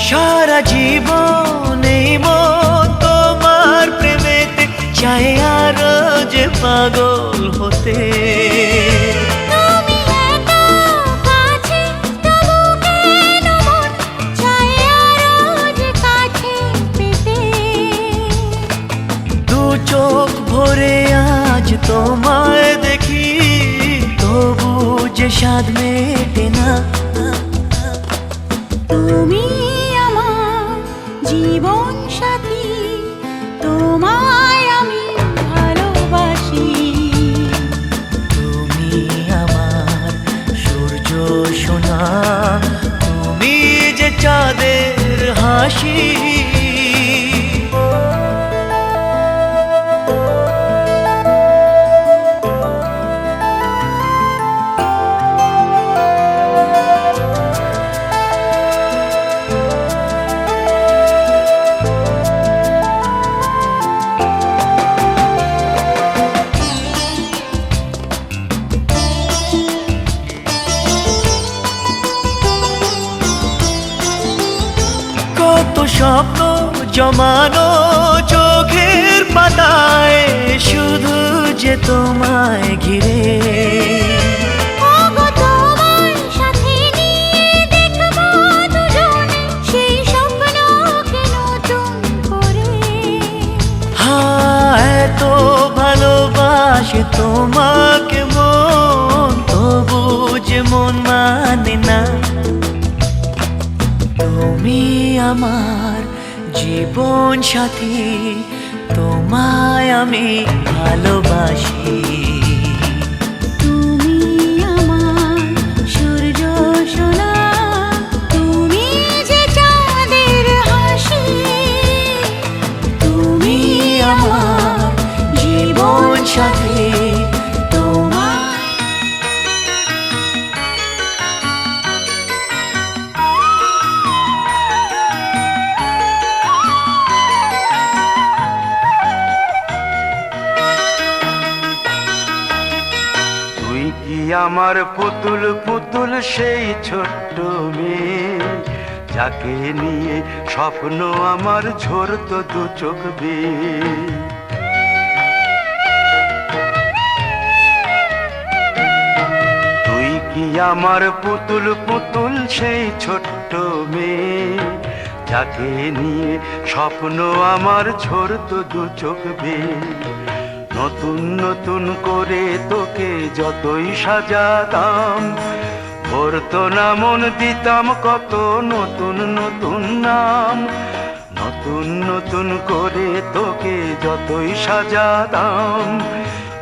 সারা জীবন এই মন তোমার প্রেমেতে চাই আরো যে পাগল হতে। তুমি এত কাছে, তবু কেন মন চায় আরো যে কাছে পেতে। দু চোখ ভরে আজ তোমায় দেখি, তবু যে স্বাদ মেটে না। তুমি আমার জীবন সাথী, তোমায় আমি ভালোবাসি। তুমি আমার সূর্য সোনা, তুমি যে চাঁদের হাসি। কত স্বপ্ন জমানো চোখের পাতায়, শুধু যে তোমায় ঘিরে। ওগো তোমার সাথে নিয়ে দেখবো দুজনে সেই স্বপ্নকে নতুন করে। হ্যাঁ, এত ভালোবাসে তোমাকে মন, তবু যে মন মানে না। তুমি আমার জীবন সাথী, তোমায় আমি ভালোবাসি। তুমি আমার সূর্য সোনা, তুমি যে চাঁদের হাসি। তুমি আমার জীবন সাথী, তোমায়। তুই কি আমার পুতুল পুতুল সেই ছোট্ট মেয়ে, যাকে নিয়ে স্বপ্ন আমার ঝরতো দু চোখ বেয়ে। তুই কি আমার পুতুল পুতুল সেই ছোট্ট মেয়ে, যাকে নিয়ে স্বপ্ন আমার ঝরতো দু চোখ বেয়ে। নতুন নতুন করে তোকে যতই সাজাতাম, ভরতো না মন, দিতাম কত নতুন নতুন নাম। নতুন নতুন করে তোকে যতই সাজাতাম,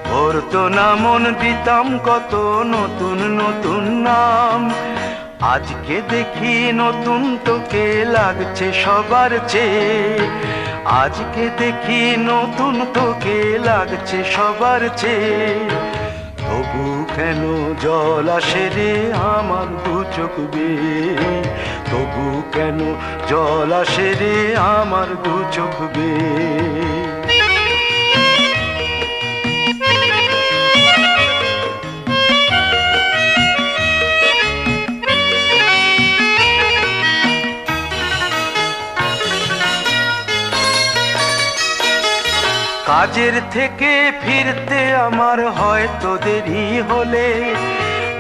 ভরতো না মন, দিতাম কত নতুন নতুন নাম। আজকে দেখি নতুন তোকে লাগছে সবার চেয়ে, আজকে দেখি নতুন তোকে লাগছে সবার চেয়ে। তবু কেন জল আসে রে আমার দু চোখ বেয়ে, তবু কেন জল আসে রে আমার দু চোখ বেয়ে। কাজের থেকে ফিরতে আমার হয়তো দেরি হলে,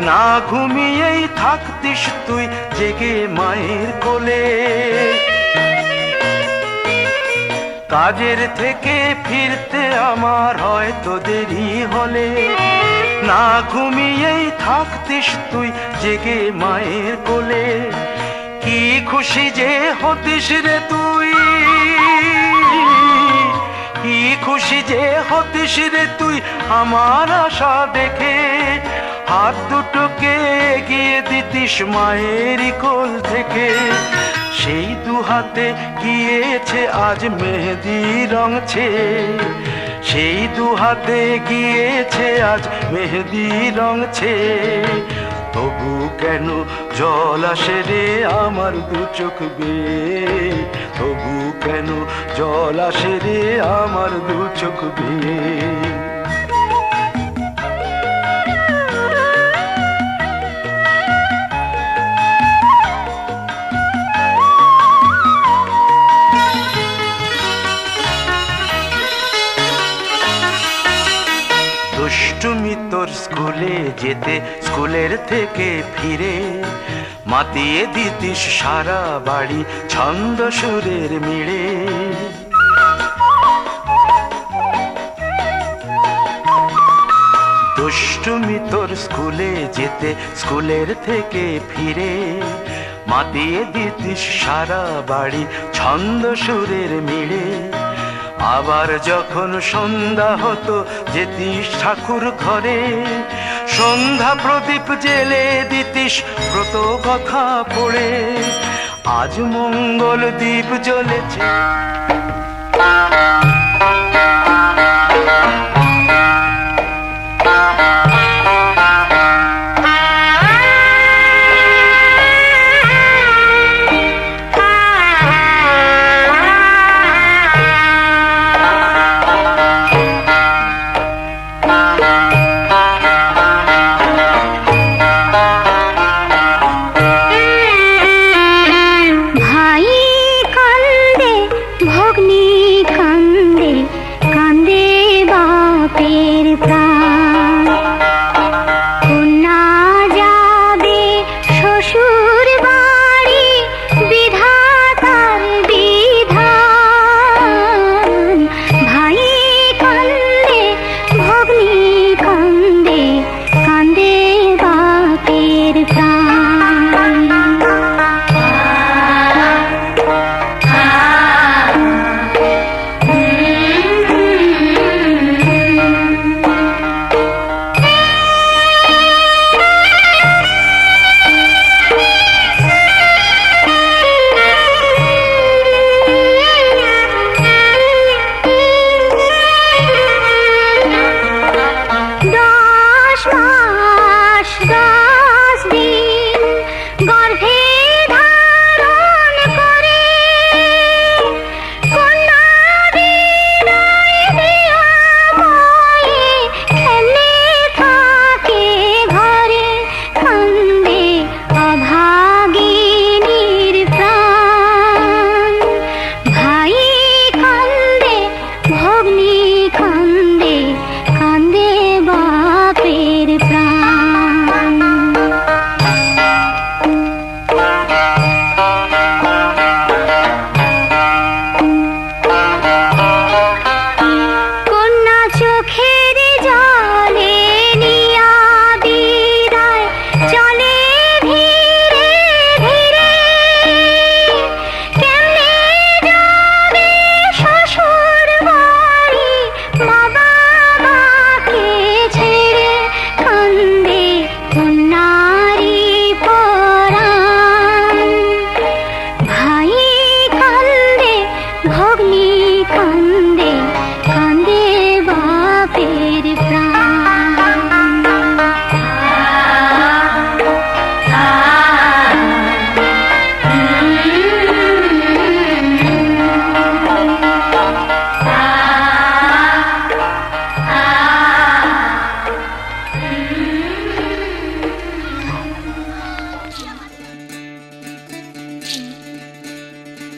না ঘুমিয়েই থাকতিস তুই জেগে মায়ের কোলে। কাজের থেকে ফিরতে আমার হয়তো দেরি হলে, না ঘুমিয়েই থাকতিস তুই জেগে মায়ের কোলে। কি খুশি যে হতিস রে তুই, কি খুশি যে হতিস রে তুই আমার আশা দেখে। হাত দুটোকে এগিয়ে দিতিস মায়েরই কোল থেকে, সেই দু হাতে গিয়েছে আজ মেহেদি রঙছে, সেই দু হাতে গিয়েছে আজ মেহেদি রঙছে। তবু কেন জল আসে রে আমার দু চোখ বেয়ে, তবু কেন জল আসে রে আমার দু চোখ বেয়ে। দুষ্টুমি তোর স্কুলে যেতে, স্কুলের থেকে ফিরে মাতিয়ে দিতিস সারা বাড়ি ছন্দ সুরের মিড়ে। দুষ্টুমি তোর স্কুলে যেতে, স্কুলের থেকে ফিরে মাতিয়ে দিতিস সারা বাড়ি ছন্দ সুরের মিড়ে। আবার যখন সন্ধ্যা হতো যেতিস ঠাকুর ঘরে, সন্ধ্যা প্রদীপ জেলে দিতিস ব্রত কথা পড়ে। আজ মঙ্গল দ্বীপ জ্বলেছে,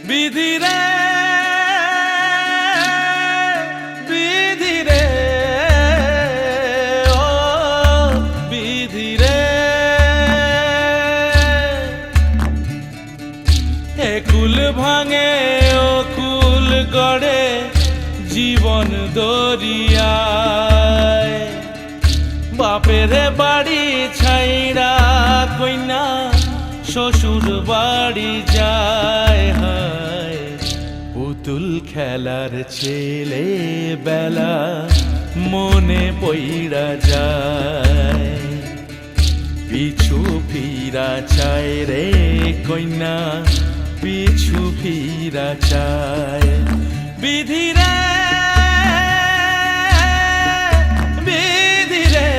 বিধি রে বিধি রে ও বিধি রে, একুল ভাঙে ও কুল গড়ে জীবন দরিয়ায়। বাপের বাড়ি ছাইড়া কইনা শ্বশুর বাড়ি যায় হায় পুতুল খেলার ছেলে বেলা মনে পইরা যায় পিছু ফিরা চায় রে কন্যা পিছু ফিরা চায় বিধিরে বিধিরে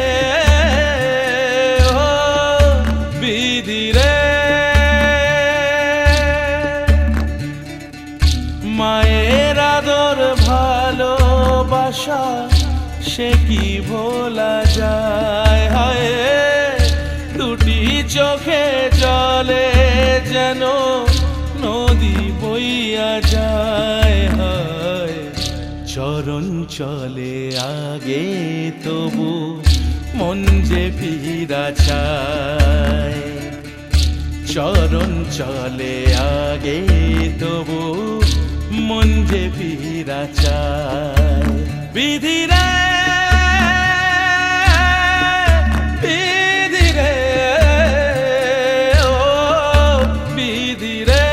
ও বিধিরে মায়ের আদর ভালোবাসা সে কি ভোলা যায় হায় দুটি চোখে জলে যেন নদী বইয়া যায় হায় চরণ চলে আগে তবু মন যে ফিরা চায় চরণ চলে আগে তবু মন যে ফিরা চায় বিধিরে বিধিরে ও বিধিরে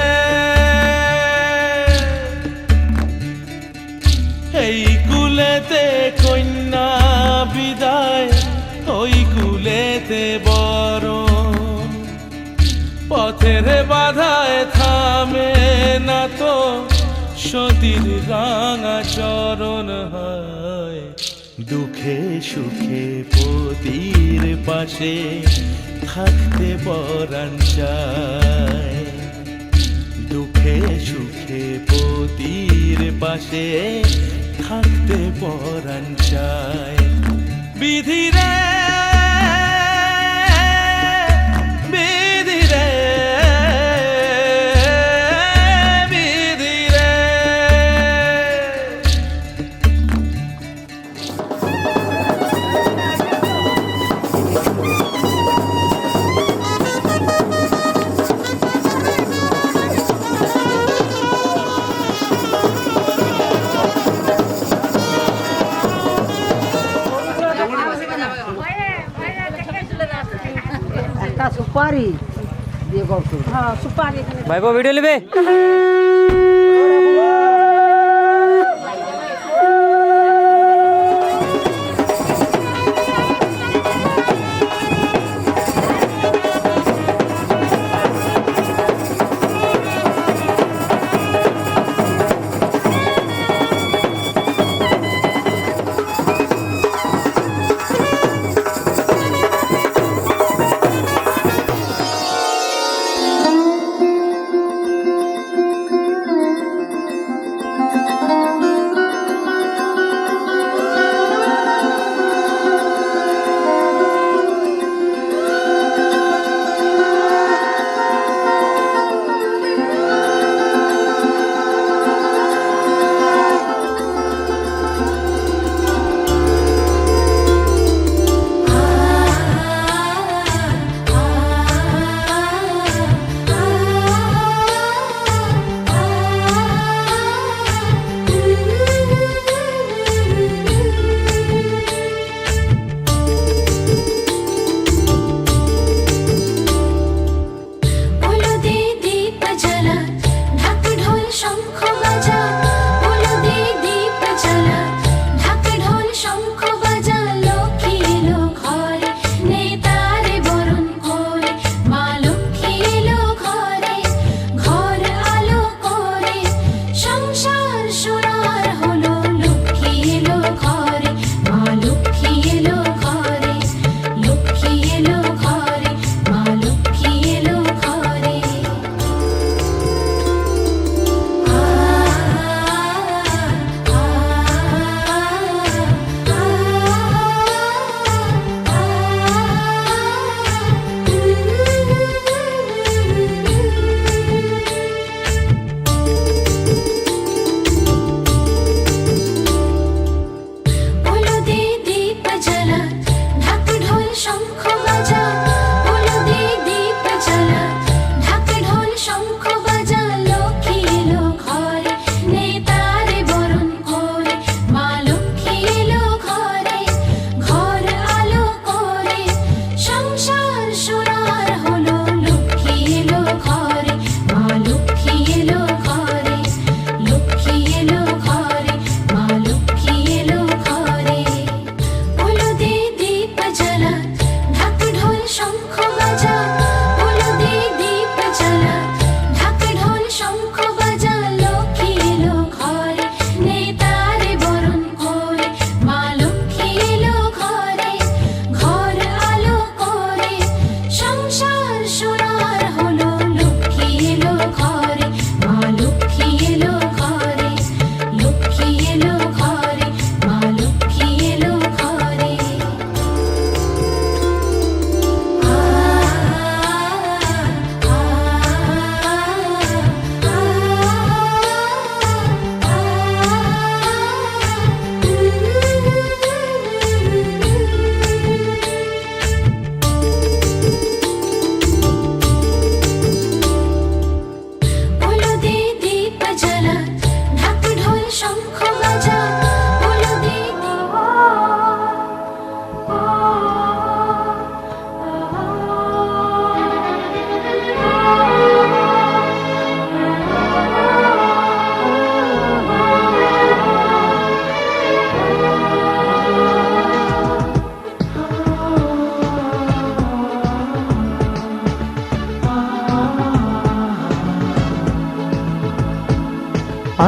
এই কুলেতে কন্যা বিদায় ওই কুলেতে বরণ পথের বাধায় থামে না তো সতীর রাঙা চরণ হয় দুঃখে সুখে পতির পাশে থাকতে পরাণ চায় দুঃখে সুখে পতির পাশে থাকতে পরাণ চায় বিধিরে বিধিরে বিধিরে সুপারি দিয়ে করছো হ্যাঁ সুপারি ভাইপো ভিডিও নেবে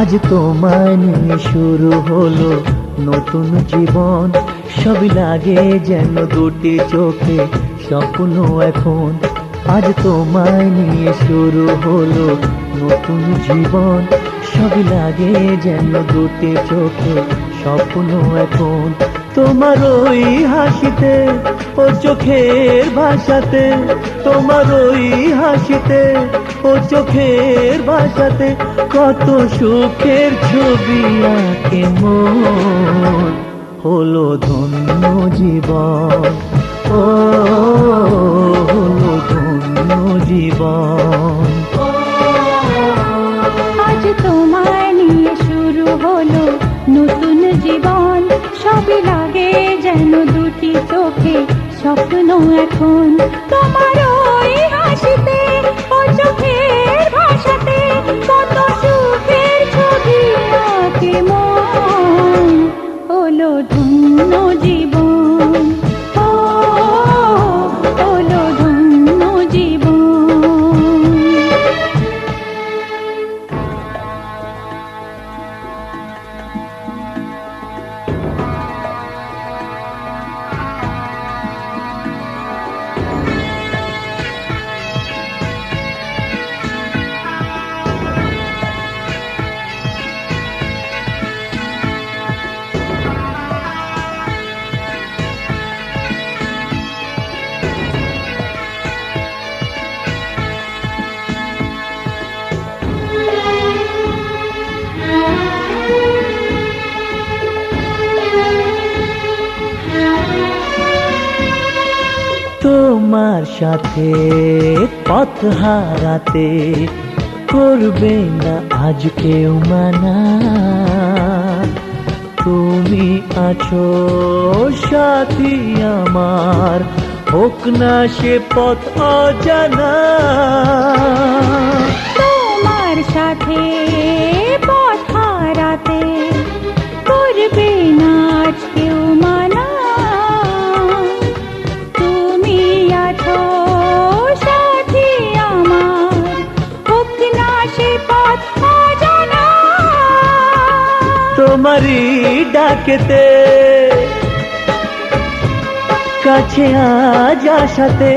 আজ তোমায় নিয়ে শুরু হলো নতুন জীবন, সবই লাগে যেন দুটি চোখে স্বপ্ন এখন। আজ তোমায় নিয়ে শুরু হলো নতুন জীবন, সবই লাগে যেন দুটি চোখে স্বপ্ন এখন। তোমার ওই হাসিতে ও চোখের ভাষাতে, তোমার ওই হাসিতে ও চোখের ভাষাতে কত সুখের ছবি আঁকে মন। হলো ধন্য জীবন, ও হলো ধন্য জীবন। আজ তোমায় নিয়ে শুরু হলো নতুন জীবন, সবই লাগে যেন দুটি চোখে স্বপ্ন এখন। তোমার ওই হাসিতে ও চোখের ভাষাতে কত সুখের ছবি আঁকে মন। হলো ধন্য জীবন, ও হলো ধন্য জীবন। তোমার সাথে পথ হারাতে করবে না আজ কেউ মানা। তুমি আছো সাথী আমার, হোক না সে পথ অজানা। তোমার সাথে পথ হারাতে করবে না আজ কেউ মানা। তুমি আছো সাথী আমার, হোক না সে পথ অজানা। তোমারই ডাকেতে কাছে আজ আসাতে,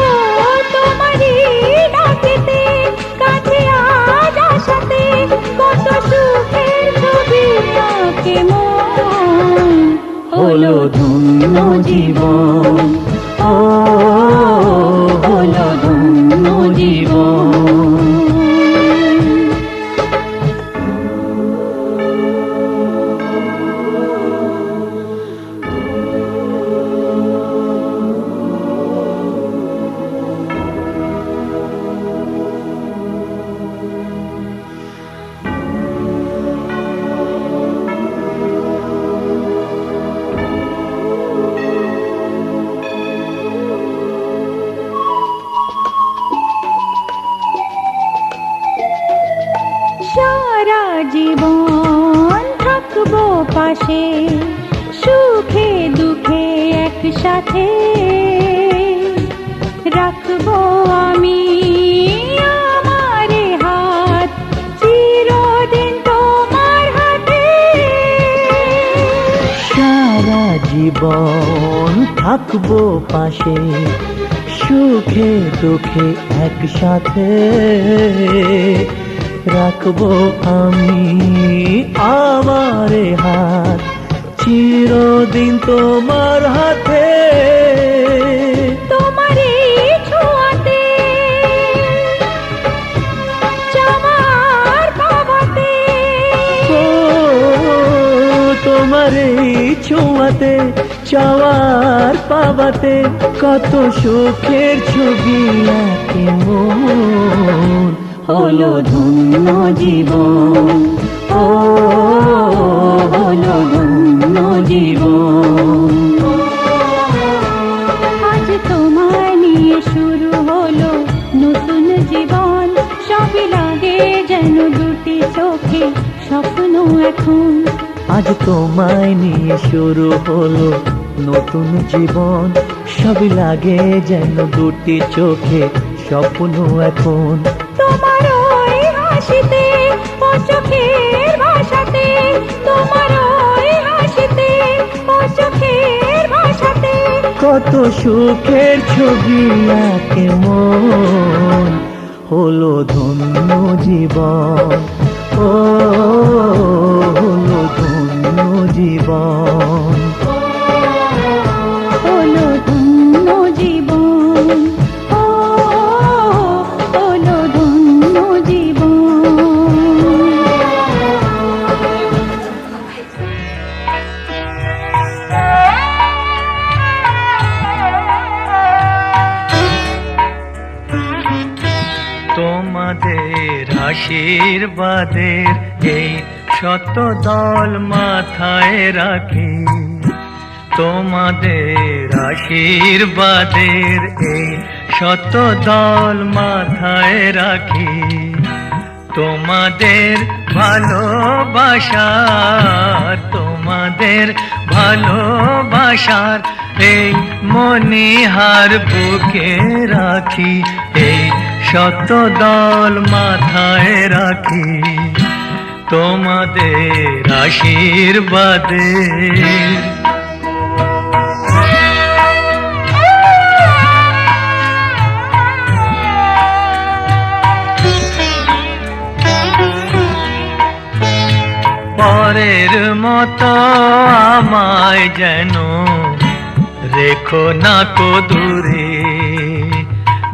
ও তোমারই ডাকেতে কাছে আজ আসাতে কত সুখের ছবি আঁকে মন। হলো ধন্য জীবন, ও হলো ধন্য জীবন। সারা জীবন থাকবো পাশে, সুখে দুঃখে একসাথে রাখবো আমি আমার হাত চিরদিন তোমার হাতে। সারা জীবন থাকবো পাশে, সুখে দুঃখে একসাথে রাখবো আমি আমার হাত চিরদিন তোমার হাতে। তোমারই ছোঁয়াতে চাওয়ার পাবাতে, ও তোমার এই ছোঁয়াতে চাওয়ার পাবাতে কত সুখের ছবি আঁকে মন। হলো ধন্য জীবন, ও হলো ধন্য জীবন। আজ তোমায় নিয়ে শুরু হলো নতুন জীবন, সবই লাগে যেন দুটি চোখে স্বপ্ন এখন। আজ তোমায় নিয়ে শুরু হলো নতুন জীবন, সবই লাগে যেন দুটি চোখে স্বপ্ন এখন। তোমার ওই হাসিতে ও চোখের ভাষাতে তোমার ওই হাসিতে ও চোখের ভাষাতে কত সুখের ছবি আঁকে মন হলো ধন্য জীবন ও হলো ধন্য জীবন হলো ধন্য জীবন ও হলো ধন্য জীবন তোমাদের আশীর্বাদের এই শত দল মাথায় রাখি তোমাদের আশীর্বাদের এই শত দল মাথায় রাখি তোমাদের ভালোবাসার এই মনিহার বুকে রাখি এই শত দল মাথায় রাখি তোমাদের আশীর্বাদে পরের মতো আমায় যেন রেখো না কো দূরে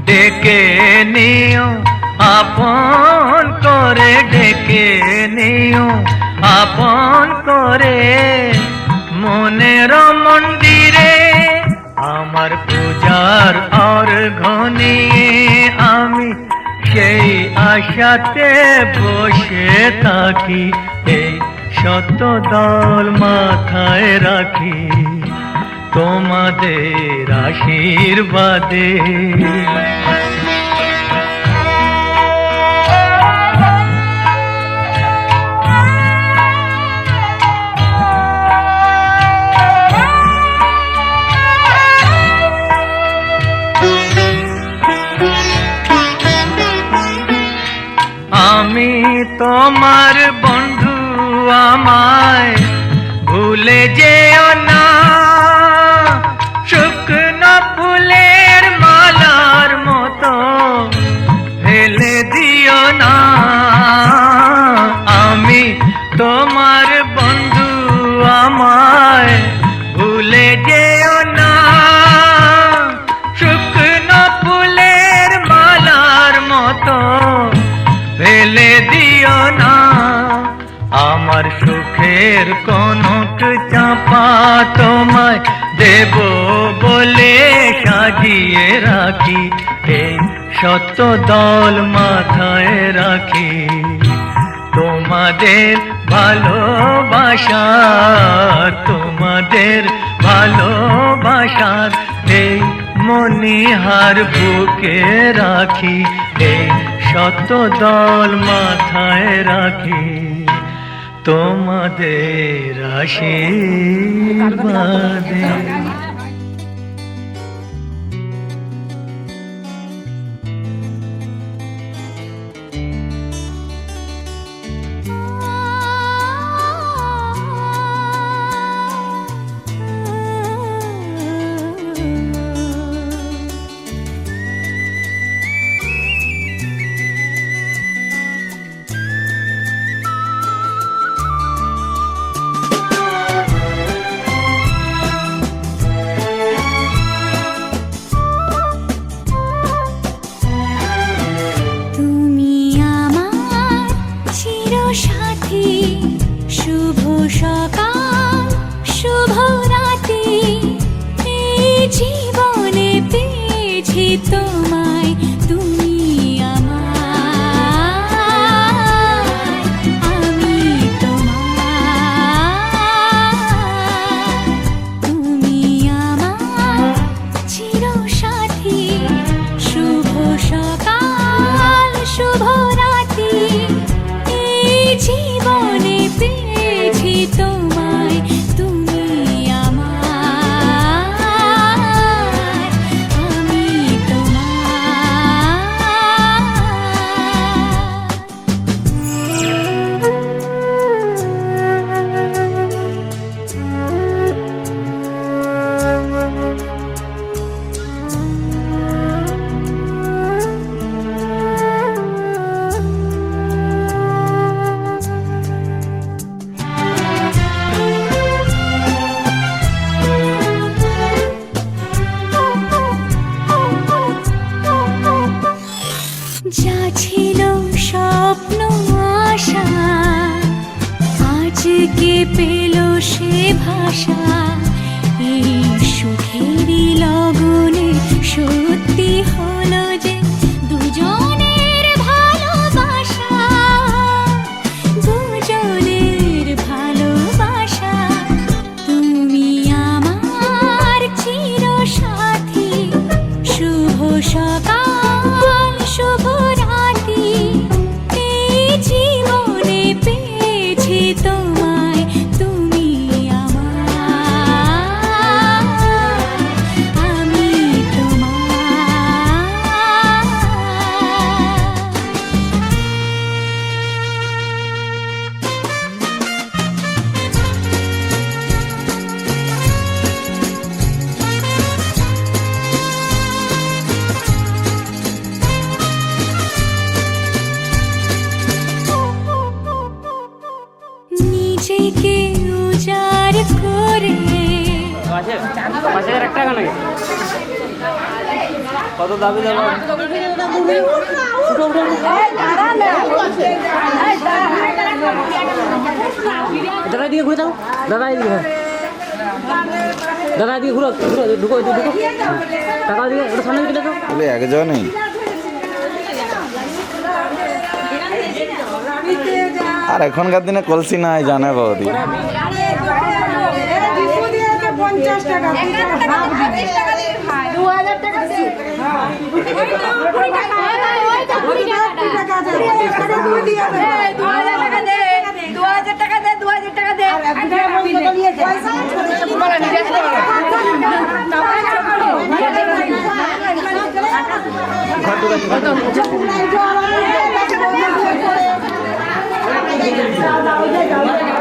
ডেকে নিও আপন করে ডেকে নিও আপন করে মনের মন্দিরে আমার পূজার অর্ঘ্য নিয়ে আমি সেই আশাতে বসে থাকি এই শত দল মাথায় রাখি তোমাদের আশীর্বাদে আমি তোমার বন্ধু আমায় ভুলে যেও না শুকনো ফুলের মালার মতো ফেলে দিও না আমি তোমার বন্ধু আমায় ভুলে যেও না শুকনো ফুলের মালার মতো ফেলে দিও না আমার সুখের কনক চাপা তোমায় দেব বলে সাজিয়ে রাখি এই শত দল মাথায় রাখি তোমাদের ভালোবাসার এই মনিহার বুকে রাখি এই শত দল মাথায় রাখি তোমাদের আশীর্বাদে তোমায় তুমি আমায় আমি তোমায় তুমি আমার চিরসাথী শুভ সকাল শুভ রাতি এই জীবনে পেয়েছি তোমায় তুমি আমার আমি তোমার যা ছিল স্বপ্ন আশা আজকে পেল সে ভাষা এই সুখেরই লগনে সত্যি হলো যে দুজনের ভালোবাসা দুজনের ভালোবাসা তুমি আমার চিরসাথী শুভ সকাল শুভ রাতি এই জীবনে পেয়েছি তোমায় তুমি আমার আমি নিজেকে উজাড় করে কত দাবি দেবো দাদা দিকে ঘুরে যাও দাদা এদিকে দাদা এদিকে ঘুরো ঘুরো ঢুকো ঢুকো টাকা দিকে ওটা সামনে দিকে যাও একজনই আর এখনকার দিনে কলসি নাই জানে বৌদি ঘর